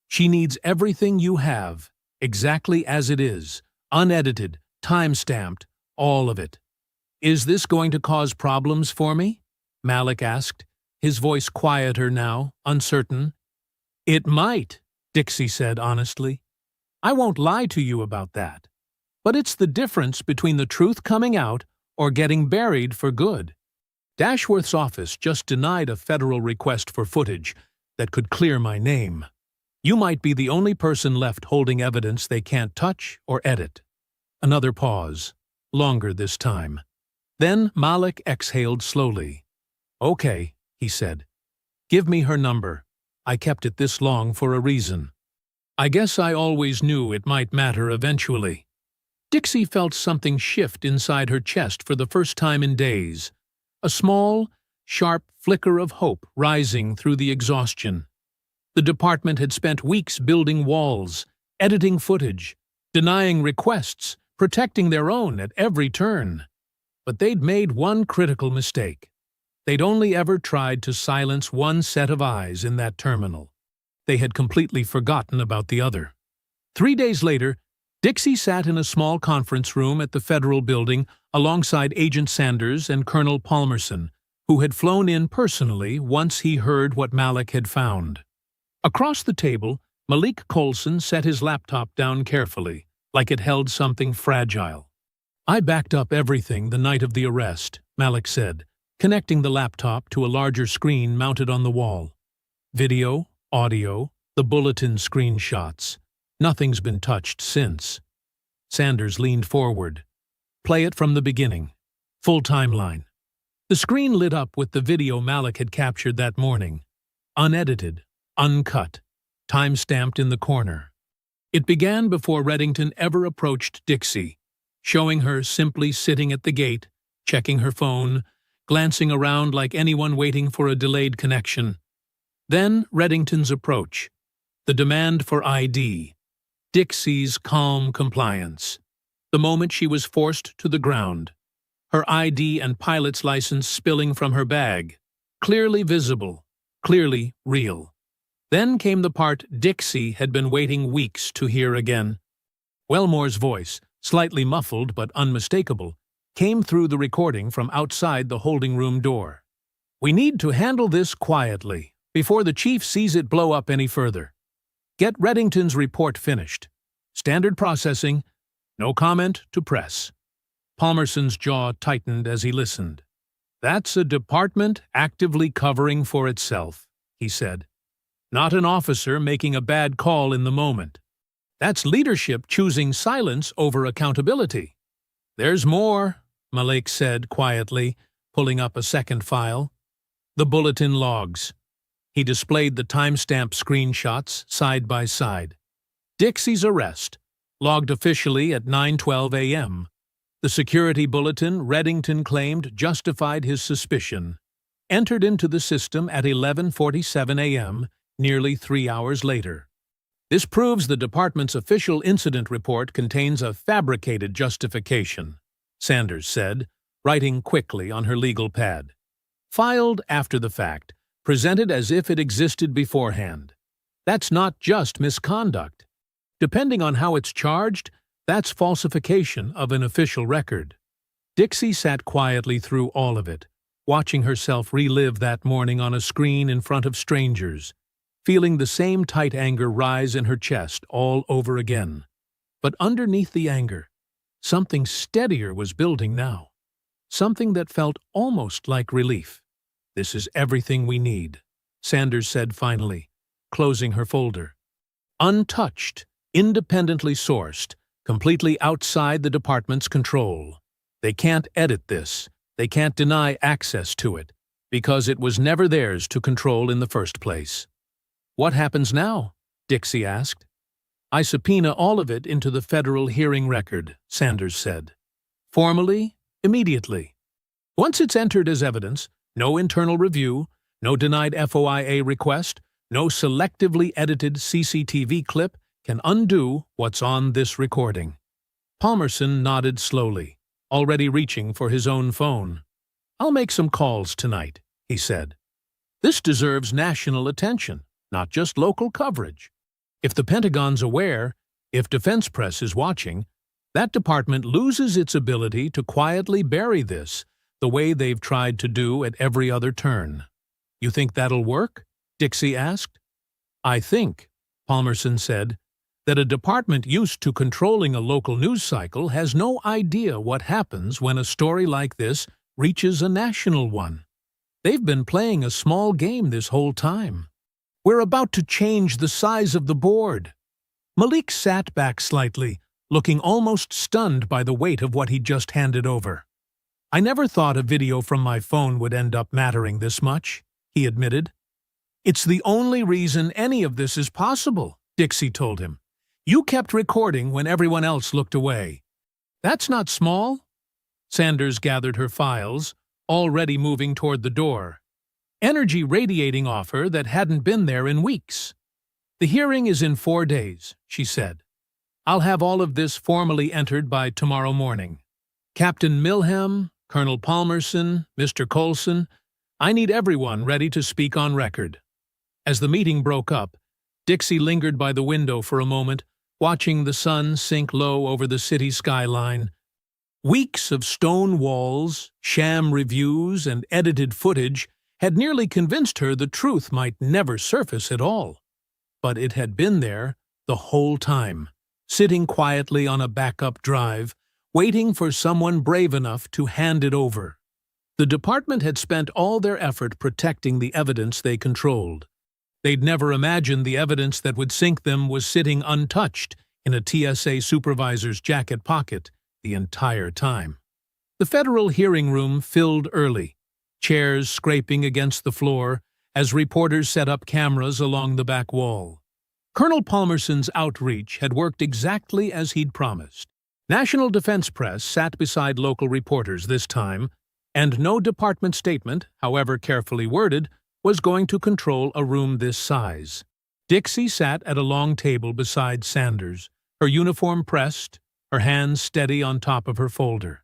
S2: She needs everything you have, exactly as it is, unedited, time-stamped, all of it." "Is this going to cause problems for me?" Malik asked, his voice quieter now, uncertain. "It might," Dixie said honestly. "I won't lie to you about that. But it's the difference between the truth coming out or getting buried for good. Dashworth's office just denied a federal request for footage that could clear my name. You might be the only person left holding evidence they can't touch or edit." Another pause, longer this time. Then Malik exhaled slowly. "Okay," he said. "Give me her number. I kept it this long for a reason. I guess I always knew it might matter eventually." Dixie felt something shift inside her chest for the first time in days, a small, sharp flicker of hope rising through the exhaustion. The department had spent weeks building walls, editing footage, denying requests, protecting their own at every turn. But they'd made one critical mistake. They'd only ever tried to silence one set of eyes in that terminal. They had completely forgotten about the other. 3 days later, Dixie sat in a small conference room at the federal building alongside Agent Sanders and Colonel Palmerson, who had flown in personally once he heard what Malik had found. Across the table, Malik Colson set his laptop down carefully, like it held something fragile. "I backed up everything the night of the arrest," Malik said, connecting the laptop to a larger screen mounted on the wall. "Video, audio, the bulletin screenshots. Nothing's been touched since." Sanders leaned forward. "Play it from the beginning. Full timeline." The screen lit up with the video Malik had captured that morning. Unedited, uncut, time-stamped in the corner. It began before Reddington ever approached Dixie, showing her simply sitting at the gate, checking her phone, glancing around like anyone waiting for a delayed connection. Then Reddington's approach, the demand for ID, Dixie's calm compliance. The moment she was forced to the ground, her ID and pilot's license spilling from her bag, clearly visible, clearly real. Then came the part Dixie had been waiting weeks to hear again. Wellmore's voice, slightly muffled but unmistakable, came through the recording from outside the holding room door. "We need to handle this quietly, before the chief sees it blow up any further. Get Reddington's report finished. Standard processing, no comment to press." Palmerson's jaw tightened as he listened. "That's a department actively covering for itself," he said. "Not an officer making a bad call in the moment. That's leadership choosing silence over accountability." "There's more," Malik said quietly, pulling up a second file. The bulletin logs. He displayed the timestamp screenshots side by side. Dixie's arrest, logged officially at 9:12 a.m. The security bulletin Reddington claimed justified his suspicion, entered into the system at 11:47 a.m., nearly 3 hours later. "This proves the department's official incident report contains a fabricated justification," Sanders said, writing quickly on her legal pad. "Filed after the fact, presented as if it existed beforehand. That's not just misconduct. Depending on how it's charged, that's falsification of an official record." Dixie sat quietly through all of it, watching herself relive that morning on a screen in front of strangers, feeling the same tight anger rise in her chest all over again. But underneath the anger, something steadier was building now, something that felt almost like relief. "This is everything we need," Sanders said finally, closing her folder. "Untouched, independently sourced, completely outside the department's control. They can't edit this, they can't deny access to it, because it was never theirs to control in the first place." "What happens now?" Dixie asked. "I subpoena all of it into the federal hearing record," Sanders said. "Formally, immediately. Once it's entered as evidence, no internal review, no denied FOIA request, no selectively edited CCTV clip can undo what's on this recording." Palmerson nodded slowly, already reaching for his own phone. "I'll make some calls tonight," he said. "This deserves national attention, not just local coverage. If the Pentagon's aware, if defense press is watching, that department loses its ability to quietly bury this the way they've tried to do at every other turn." "You think that'll work?" Dixie asked. "I think," Palmerson said, "that a department used to controlling a local news cycle has no idea what happens when a story like this reaches a national one. They've been playing a small game this whole time. We're about to change the size of the board." Malik sat back slightly, looking almost stunned by the weight of what he'd just handed over. "I never thought a video from my phone would end up mattering this much," he admitted. "It's the only reason any of this is possible," Dixie told him. "You kept recording when everyone else looked away. That's not small." Sanders gathered her files, already moving toward the door. Energy radiating off her that hadn't been there in weeks. "The hearing is in 4 days," she said. "I'll have all of this formally entered by tomorrow morning. Captain Milham, Colonel Palmerson, Mr. Colson, I need everyone ready to speak on record." As the meeting broke up, Dixie lingered by the window for a moment, watching the sun sink low over the city skyline. Weeks of stone walls, sham reviews, and edited footage had nearly convinced her the truth might never surface at all. But it had been there the whole time, sitting quietly on a backup drive, waiting for someone brave enough to hand it over. The department had spent all their effort protecting the evidence they controlled. They'd never imagined the evidence that would sink them was sitting untouched in a TSA supervisor's jacket pocket the entire time. The federal hearing room filled early, chairs scraping against the floor as reporters set up cameras along the back wall. Colonel Palmerson's outreach had worked exactly as he'd promised. National Defense Press sat beside local reporters this time, And no department statement, however carefully worded, was going to control a room this size. Dixie sat at a long table beside Sanders, her uniform pressed, her hands steady on top of her folder.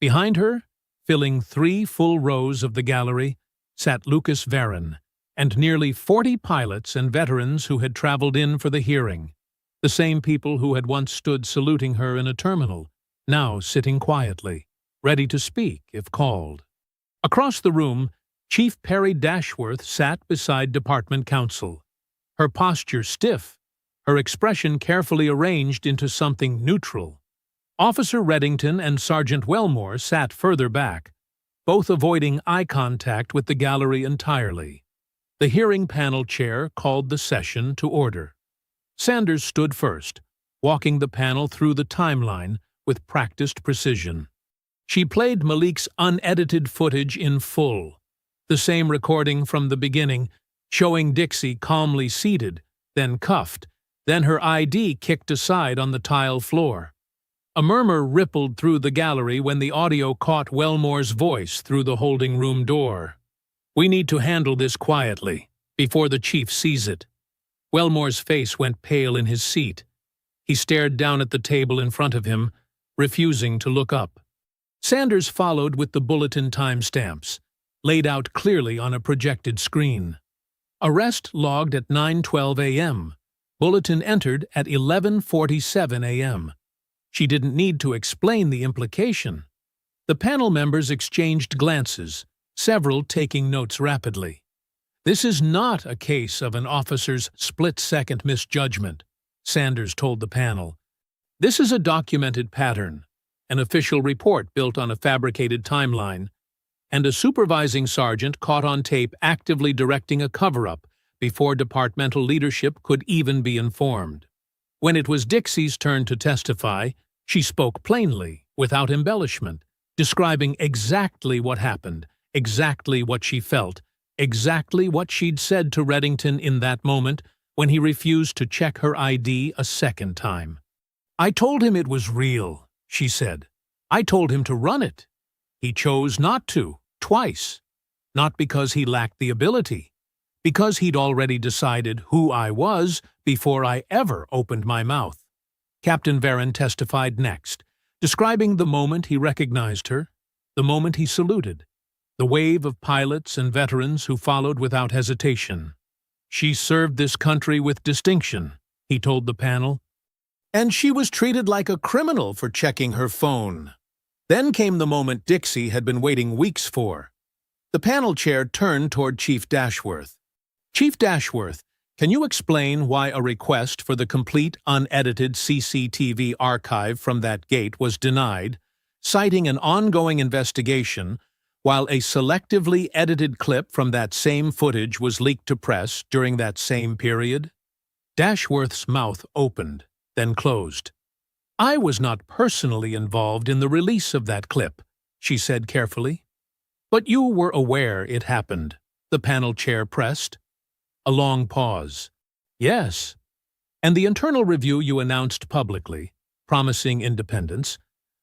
S2: Behind her, filling 3 full rows of the gallery, sat Lucas Varon, and nearly 40 pilots and veterans who had traveled in for the hearing, the same people who had once stood saluting her in a terminal, now sitting quietly, ready to speak if called. Across the room, Chief Perry Dashworth sat beside department counsel, her posture stiff, her expression carefully arranged into something neutral. Officer Reddington and Sergeant Wellmore sat further back, both avoiding eye contact with the gallery entirely. The hearing panel chair called the session to order. Sanders stood first, walking the panel through the timeline with practiced precision. She played Malik's unedited footage in full, the same recording from the beginning, showing Dixie calmly seated, then cuffed, then her ID kicked aside on the tile floor. A murmur rippled through the gallery when the audio caught Wellmore's voice through the holding room door. "We need to handle this quietly, before the chief sees it." Wellmore's face went pale in his seat. He stared down at the table in front of him, refusing to look up. Sanders followed with the bulletin timestamps, laid out clearly on a projected screen. Arrest logged at 9:12 a.m. Bulletin entered at 11:47 a.m. She didn't need to explain the implication. The panel members exchanged glances, several taking notes rapidly. "This is not a case of an officer's split-second misjudgment," Sanders told the panel. "This is a documented pattern, an official report built on a fabricated timeline, and a supervising sergeant caught on tape actively directing a cover-up before departmental leadership could even be informed. When it was Dixie's turn to testify, she spoke plainly, without embellishment, describing exactly what happened, exactly what she felt, exactly what she'd said to Reddington in that moment when he refused to check her ID a second time. "I told him it was real," she said. "I told him to run it. He chose not to, twice. Not because he lacked the ability, because he'd already decided who I was before I ever opened my mouth." Captain Varon testified next, describing the moment he recognized her, the moment he saluted, the wave of pilots and veterans who followed without hesitation. "She served this country with distinction," he told the panel. "And she was treated like a criminal for checking her phone." Then came the moment Dixie had been waiting weeks for. The panel chair turned toward Chief Dashworth. "Chief Dashworth, can you explain why a request for the complete unedited CCTV archive from that gate was denied, citing an ongoing investigation, while a selectively edited clip from that same footage was leaked to press during that same period?" Dashworth's mouth opened, then closed. "I was not personally involved in the release of that clip," she said carefully. "But you were aware it happened," the panel chair pressed. A long pause. "Yes. And the internal review you announced publicly, promising independence,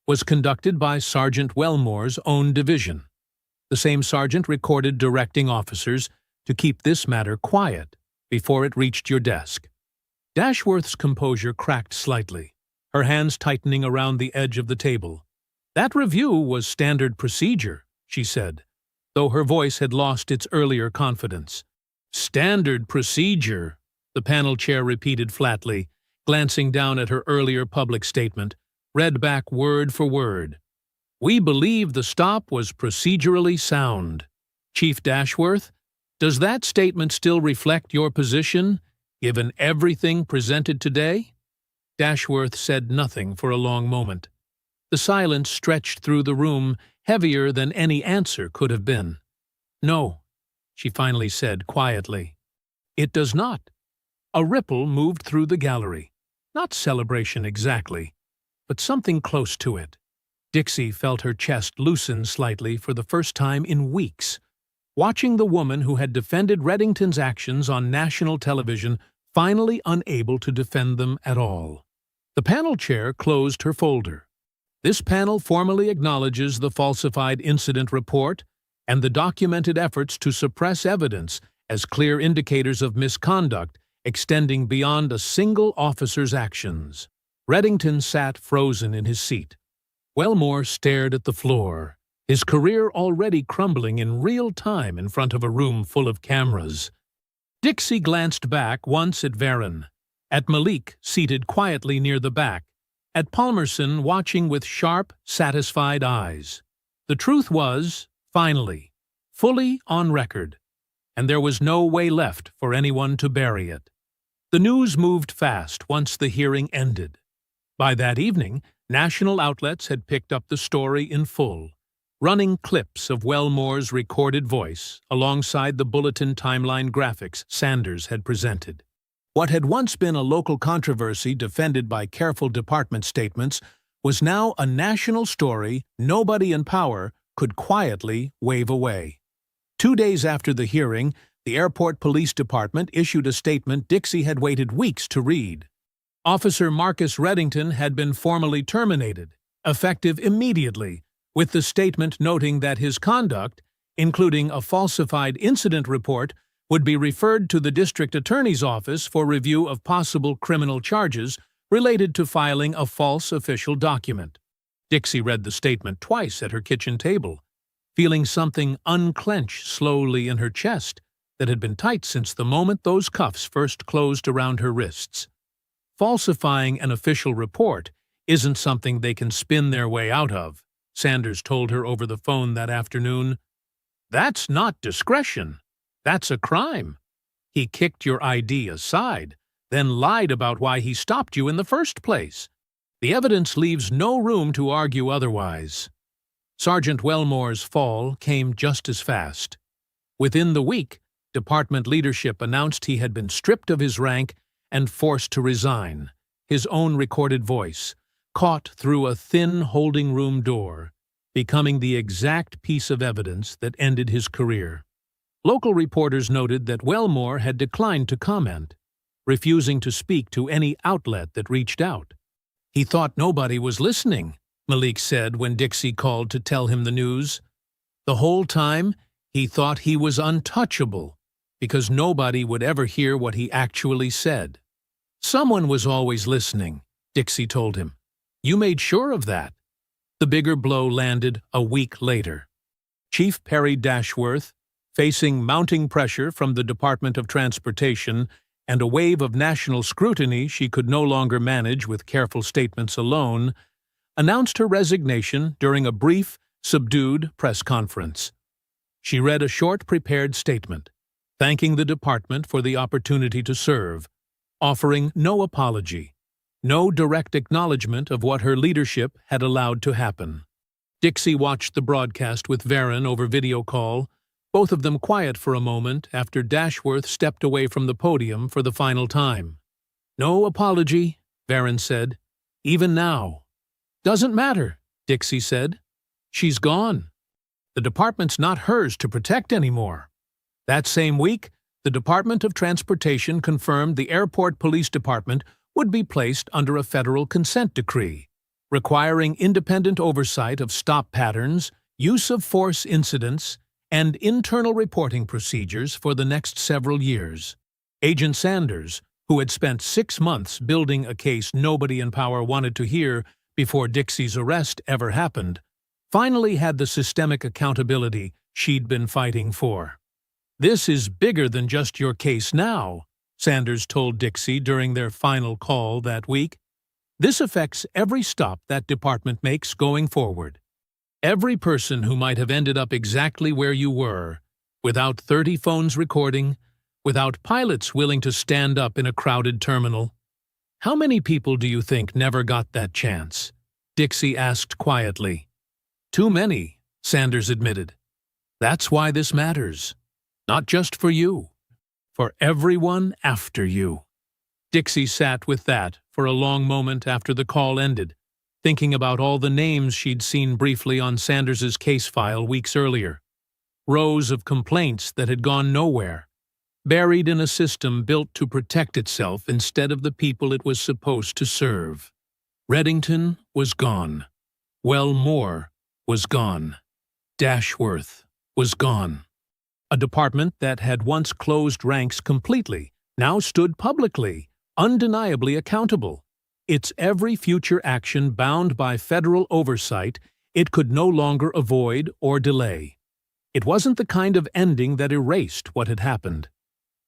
S2: was conducted by Sergeant Wellmore's own division. The same sergeant recorded directing officers to keep this matter quiet before it reached your desk." Dashworth's composure cracked slightly, her hands tightening around the edge of the table. "That review was standard procedure," she said, though her voice had lost its earlier confidence. "Standard procedure," the panel chair repeated flatly, glancing down at her earlier public statement, read back word for word. "We believe the stop was procedurally sound. Chief Dashworth, does that statement still reflect your position, given everything presented today?" Dashworth said nothing for a long moment. The silence stretched through the room, heavier than any answer could have been. "No," she finally said quietly. "It does not." A ripple moved through the gallery. Not celebration exactly, but something close to it. Dixie felt her chest loosen slightly for the first time in weeks, watching the woman who had defended Reddington's actions on national television finally unable to defend them at all. The panel chair closed her folder. This panel formally acknowledges the falsified incident report and the documented efforts to suppress evidence as clear indicators of misconduct extending beyond a single officer's actions. Reddington sat frozen in his seat. Wellmore stared at the floor, his career already crumbling in real time in front of a room full of cameras. Dixie glanced back once at Varen, at Malik seated quietly near the back, at Palmerson watching with sharp, satisfied eyes. The truth was, finally, fully on record, and there was no way left for anyone to bury it. The news moved fast once the hearing ended. By that evening, national outlets had picked up the story in full, running clips of Wellmore's recorded voice alongside the bulletin timeline graphics Sanders had presented. What had once been a local controversy defended by careful department statements was now a national story nobody in power could quietly wave away. 2 days after the hearing, the Airport Police Department issued a statement Dixie had waited weeks to read. Officer Marcus Reddington had been formally terminated, effective immediately, with the statement noting that his conduct, including a falsified incident report, would be referred to the district attorney's office for review of possible criminal charges related to filing a false official document. Dixie read the statement twice at her kitchen table, feeling something unclench slowly in her chest that had been tight since the moment those cuffs first closed around her wrists. Falsifying an official report isn't something they can spin their way out of, Sanders told her over the phone that afternoon. That's not discretion. That's a crime. He kicked your ID aside, then lied about why he stopped you in the first place. The evidence leaves no room to argue otherwise. Sergeant Wellmore's fall came just as fast. Within the week, department leadership announced he had been stripped of his rank and forced to resign, his own recorded voice, caught through a thin holding room door, becoming the exact piece of evidence that ended his career. Local reporters noted that Wellmore had declined to comment, refusing to speak to any outlet that reached out. He thought nobody was listening, Malik said when Dixie called to tell him the news. The whole time, he thought he was untouchable, because nobody would ever hear what he actually said. Someone was always listening, Dixie told him. You made sure of that. The bigger blow landed a week later. Chief Perry Dashworth, facing mounting pressure from the Department of Transportation and a wave of national scrutiny she could no longer manage with careful statements alone, announced her resignation during a brief, subdued press conference. She read a short prepared statement, thanking the department for the opportunity to serve, offering no apology, no direct acknowledgement of what her leadership had allowed to happen. Dixie watched the broadcast with Varen over video call, both of them quiet for a moment after Dashworth stepped away from the podium for the final time. No apology, Varen said, even now. Doesn't matter, Dixie said. She's gone. The department's not hers to protect anymore. That same week, the Department of Transportation confirmed the Airport Police Department would be placed under a federal consent decree, requiring independent oversight of stop patterns, use of force incidents, and internal reporting procedures for the next several years. Agent Sanders, who had spent 6 months building a case nobody in power wanted to hear before Dixie's arrest ever happened, finally had the systemic accountability she'd been fighting for. This is bigger than just your case now, Sanders told Dixie during their final call that week. This affects every stop that department makes going forward. Every person who might have ended up exactly where you were, without 30 phones recording, without pilots willing to stand up in a crowded terminal. How many people do you think never got that chance? Dixie asked quietly. Too many, Sanders admitted. That's why this matters. Not just for you. For everyone after you. Dixie sat with that for a long moment after the call ended, thinking about all the names she'd seen briefly on Sanders's case file weeks earlier. Rows of complaints that had gone nowhere, buried in a system built to protect itself instead of the people it was supposed to serve. Reddington was gone. Wellmore was gone. Dashworth was gone. A department that had once closed ranks completely now stood publicly, undeniably accountable. Its every future action bound by federal oversight it could no longer avoid or delay. It wasn't the kind of ending that erased what had happened.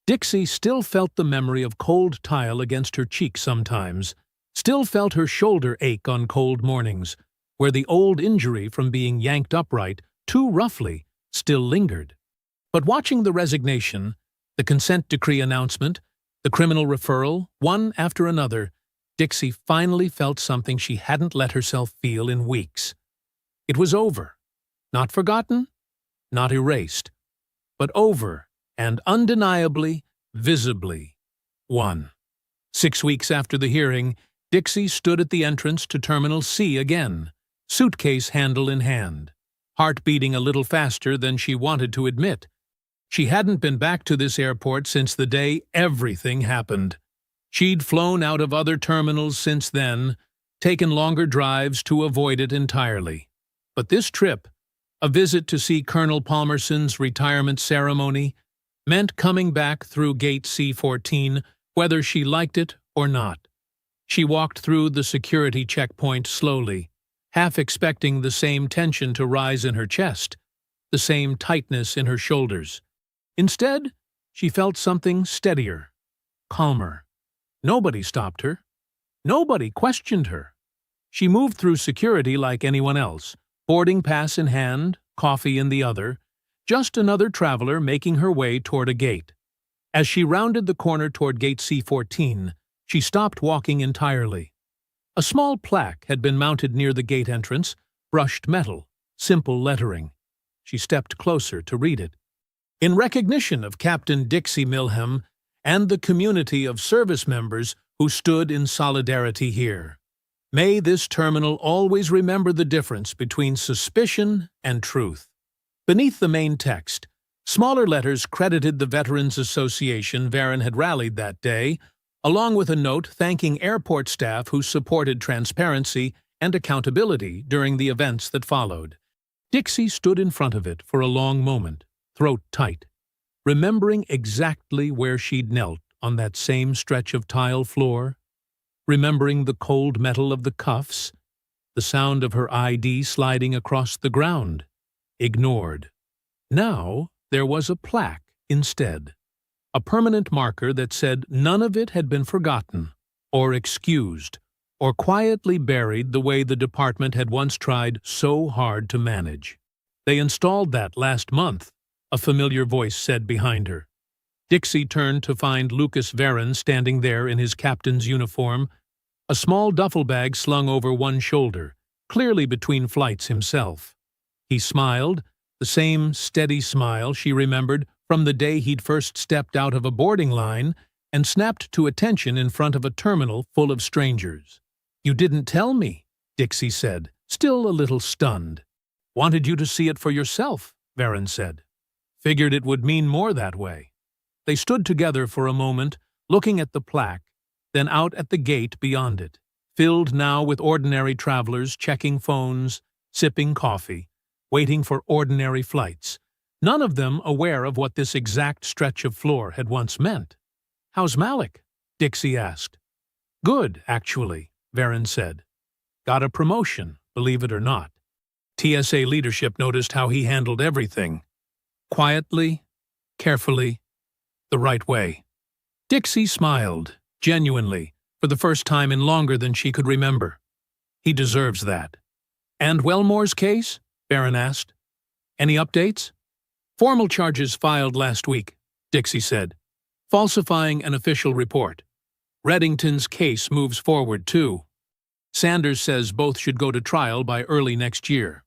S2: Dixie still felt the memory of cold tile against her cheek sometimes, still felt her shoulder ache on cold mornings, where the old injury from being yanked upright too roughly still lingered. But watching the resignation, the consent decree announcement, the criminal referral, one after another, Dixie finally felt something she hadn't let herself feel in weeks. It was over. Not forgotten, not erased, but over and undeniably, visibly won. 6 weeks after the hearing, Dixie stood at the entrance to Terminal C again, suitcase handle in hand, heart beating a little faster than she wanted to admit. She hadn't been back to this airport since the day everything happened. She'd flown out of other terminals since then, taken longer drives to avoid it entirely. But this trip, a visit to see Colonel Palmerson's retirement ceremony, meant coming back through Gate C14, whether she liked it or not. She walked through the security checkpoint slowly, half expecting the same tension to rise in her chest, the same tightness in her shoulders. Instead, she felt something steadier, calmer. Nobody stopped her. Nobody questioned her. She moved through security like anyone else, boarding pass in hand, coffee in the other, just another traveler making her way toward a gate. As she rounded the corner toward Gate C14, she stopped walking entirely. A small plaque had been mounted near the gate entrance, brushed metal, simple lettering. She stepped closer to read it. In recognition of Captain Dixie Milham and the community of service members who stood in solidarity here. May this terminal always remember the difference between suspicion and truth. Beneath the main text, smaller letters credited the Veterans Association Varen had rallied that day, along with a note thanking airport staff who supported transparency and accountability during the events that followed. Dixie stood in front of it for a long moment, throat tight, remembering exactly where she'd knelt on that same stretch of tile floor, remembering the cold metal of the cuffs, the sound of her ID sliding across the ground. Ignored. Now there was a plaque instead, a permanent marker that said none of it had been forgotten, or excused, or quietly buried the way the department had once tried so hard to manage. They installed that last month, a familiar voice said behind her. Dixie turned to find Lucas Varen standing there in his captain's uniform, a small duffel bag slung over one shoulder, clearly between flights himself. He smiled, the same steady smile she remembered from the day he'd first stepped out of a boarding line and snapped to attention in front of a terminal full of strangers. "You didn't tell me," Dixie said, still a little stunned. "Wanted you to see it for yourself," Varen said. "Figured it would mean more that way." They stood together for a moment, looking at the plaque, then out at the gate beyond it, filled now with ordinary travelers checking phones, sipping coffee, waiting for ordinary flights, none of them aware of what this exact stretch of floor had once meant. "How's Malik?" Dixie asked. "Good, actually," Varen said. "Got a promotion, believe it or not." TSA leadership noticed how he handled everything. Quietly, carefully, the right way. Dixie smiled, genuinely, for the first time in longer than she could remember. He deserves that. "And Wellmore's case?" Varen asked. "Any updates?" "Formal charges filed last week," Dixie said. "Falsifying an official report. Reddington's case moves forward, too. Sanders says both should go to trial by early next year."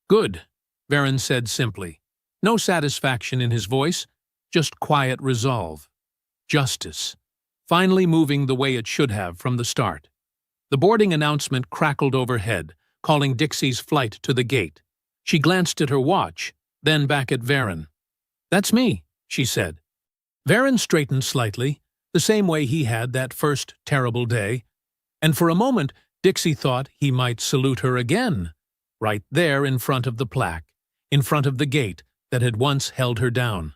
S2: "Good," Varen said simply. No satisfaction in his voice, just quiet resolve. Justice. Finally moving the way it should have from the start. The boarding announcement crackled overhead, calling Dixie's flight to the gate. She glanced at her watch, then back at Varen. "That's me," she said. Varen straightened slightly, the same way he had that first terrible day, and for a moment Dixie thought he might salute her again, right there in front of the plaque, in front of the gate that had once held her down.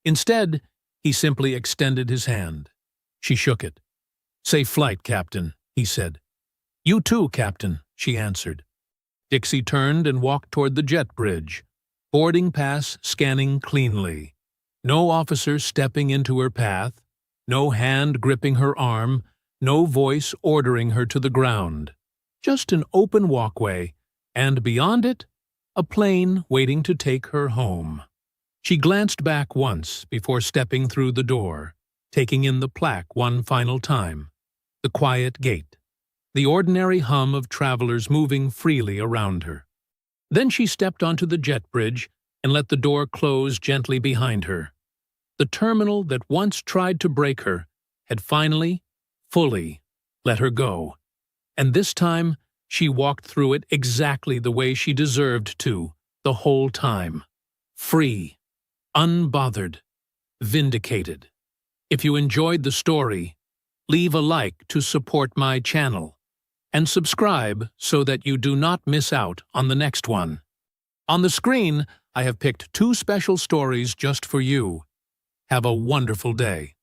S2: Instead, he simply extended his hand. She shook it. "Safe flight, Captain," he said. "You too, Captain," she answered. Dixie turned and walked toward the jet bridge, boarding pass scanning cleanly. No officer stepping into her path, no hand gripping her arm, no voice ordering her to the ground. Just an open walkway, and beyond it, a plane waiting to take her home. She glanced back once before stepping through the door, taking in the plaque one final time. The quiet gate, the ordinary hum of travelers moving freely around her. Then she stepped onto the jet bridge and let the door close gently behind her. The terminal that once tried to break her had finally, fully, let her go. And this time, she walked through it exactly the way she deserved to, the whole time. Free, unbothered, vindicated. If you enjoyed the story, leave a like to support my channel, and subscribe so that you do not miss out on the next one. On the screen, I have picked 2 special stories just for you. Have a wonderful day.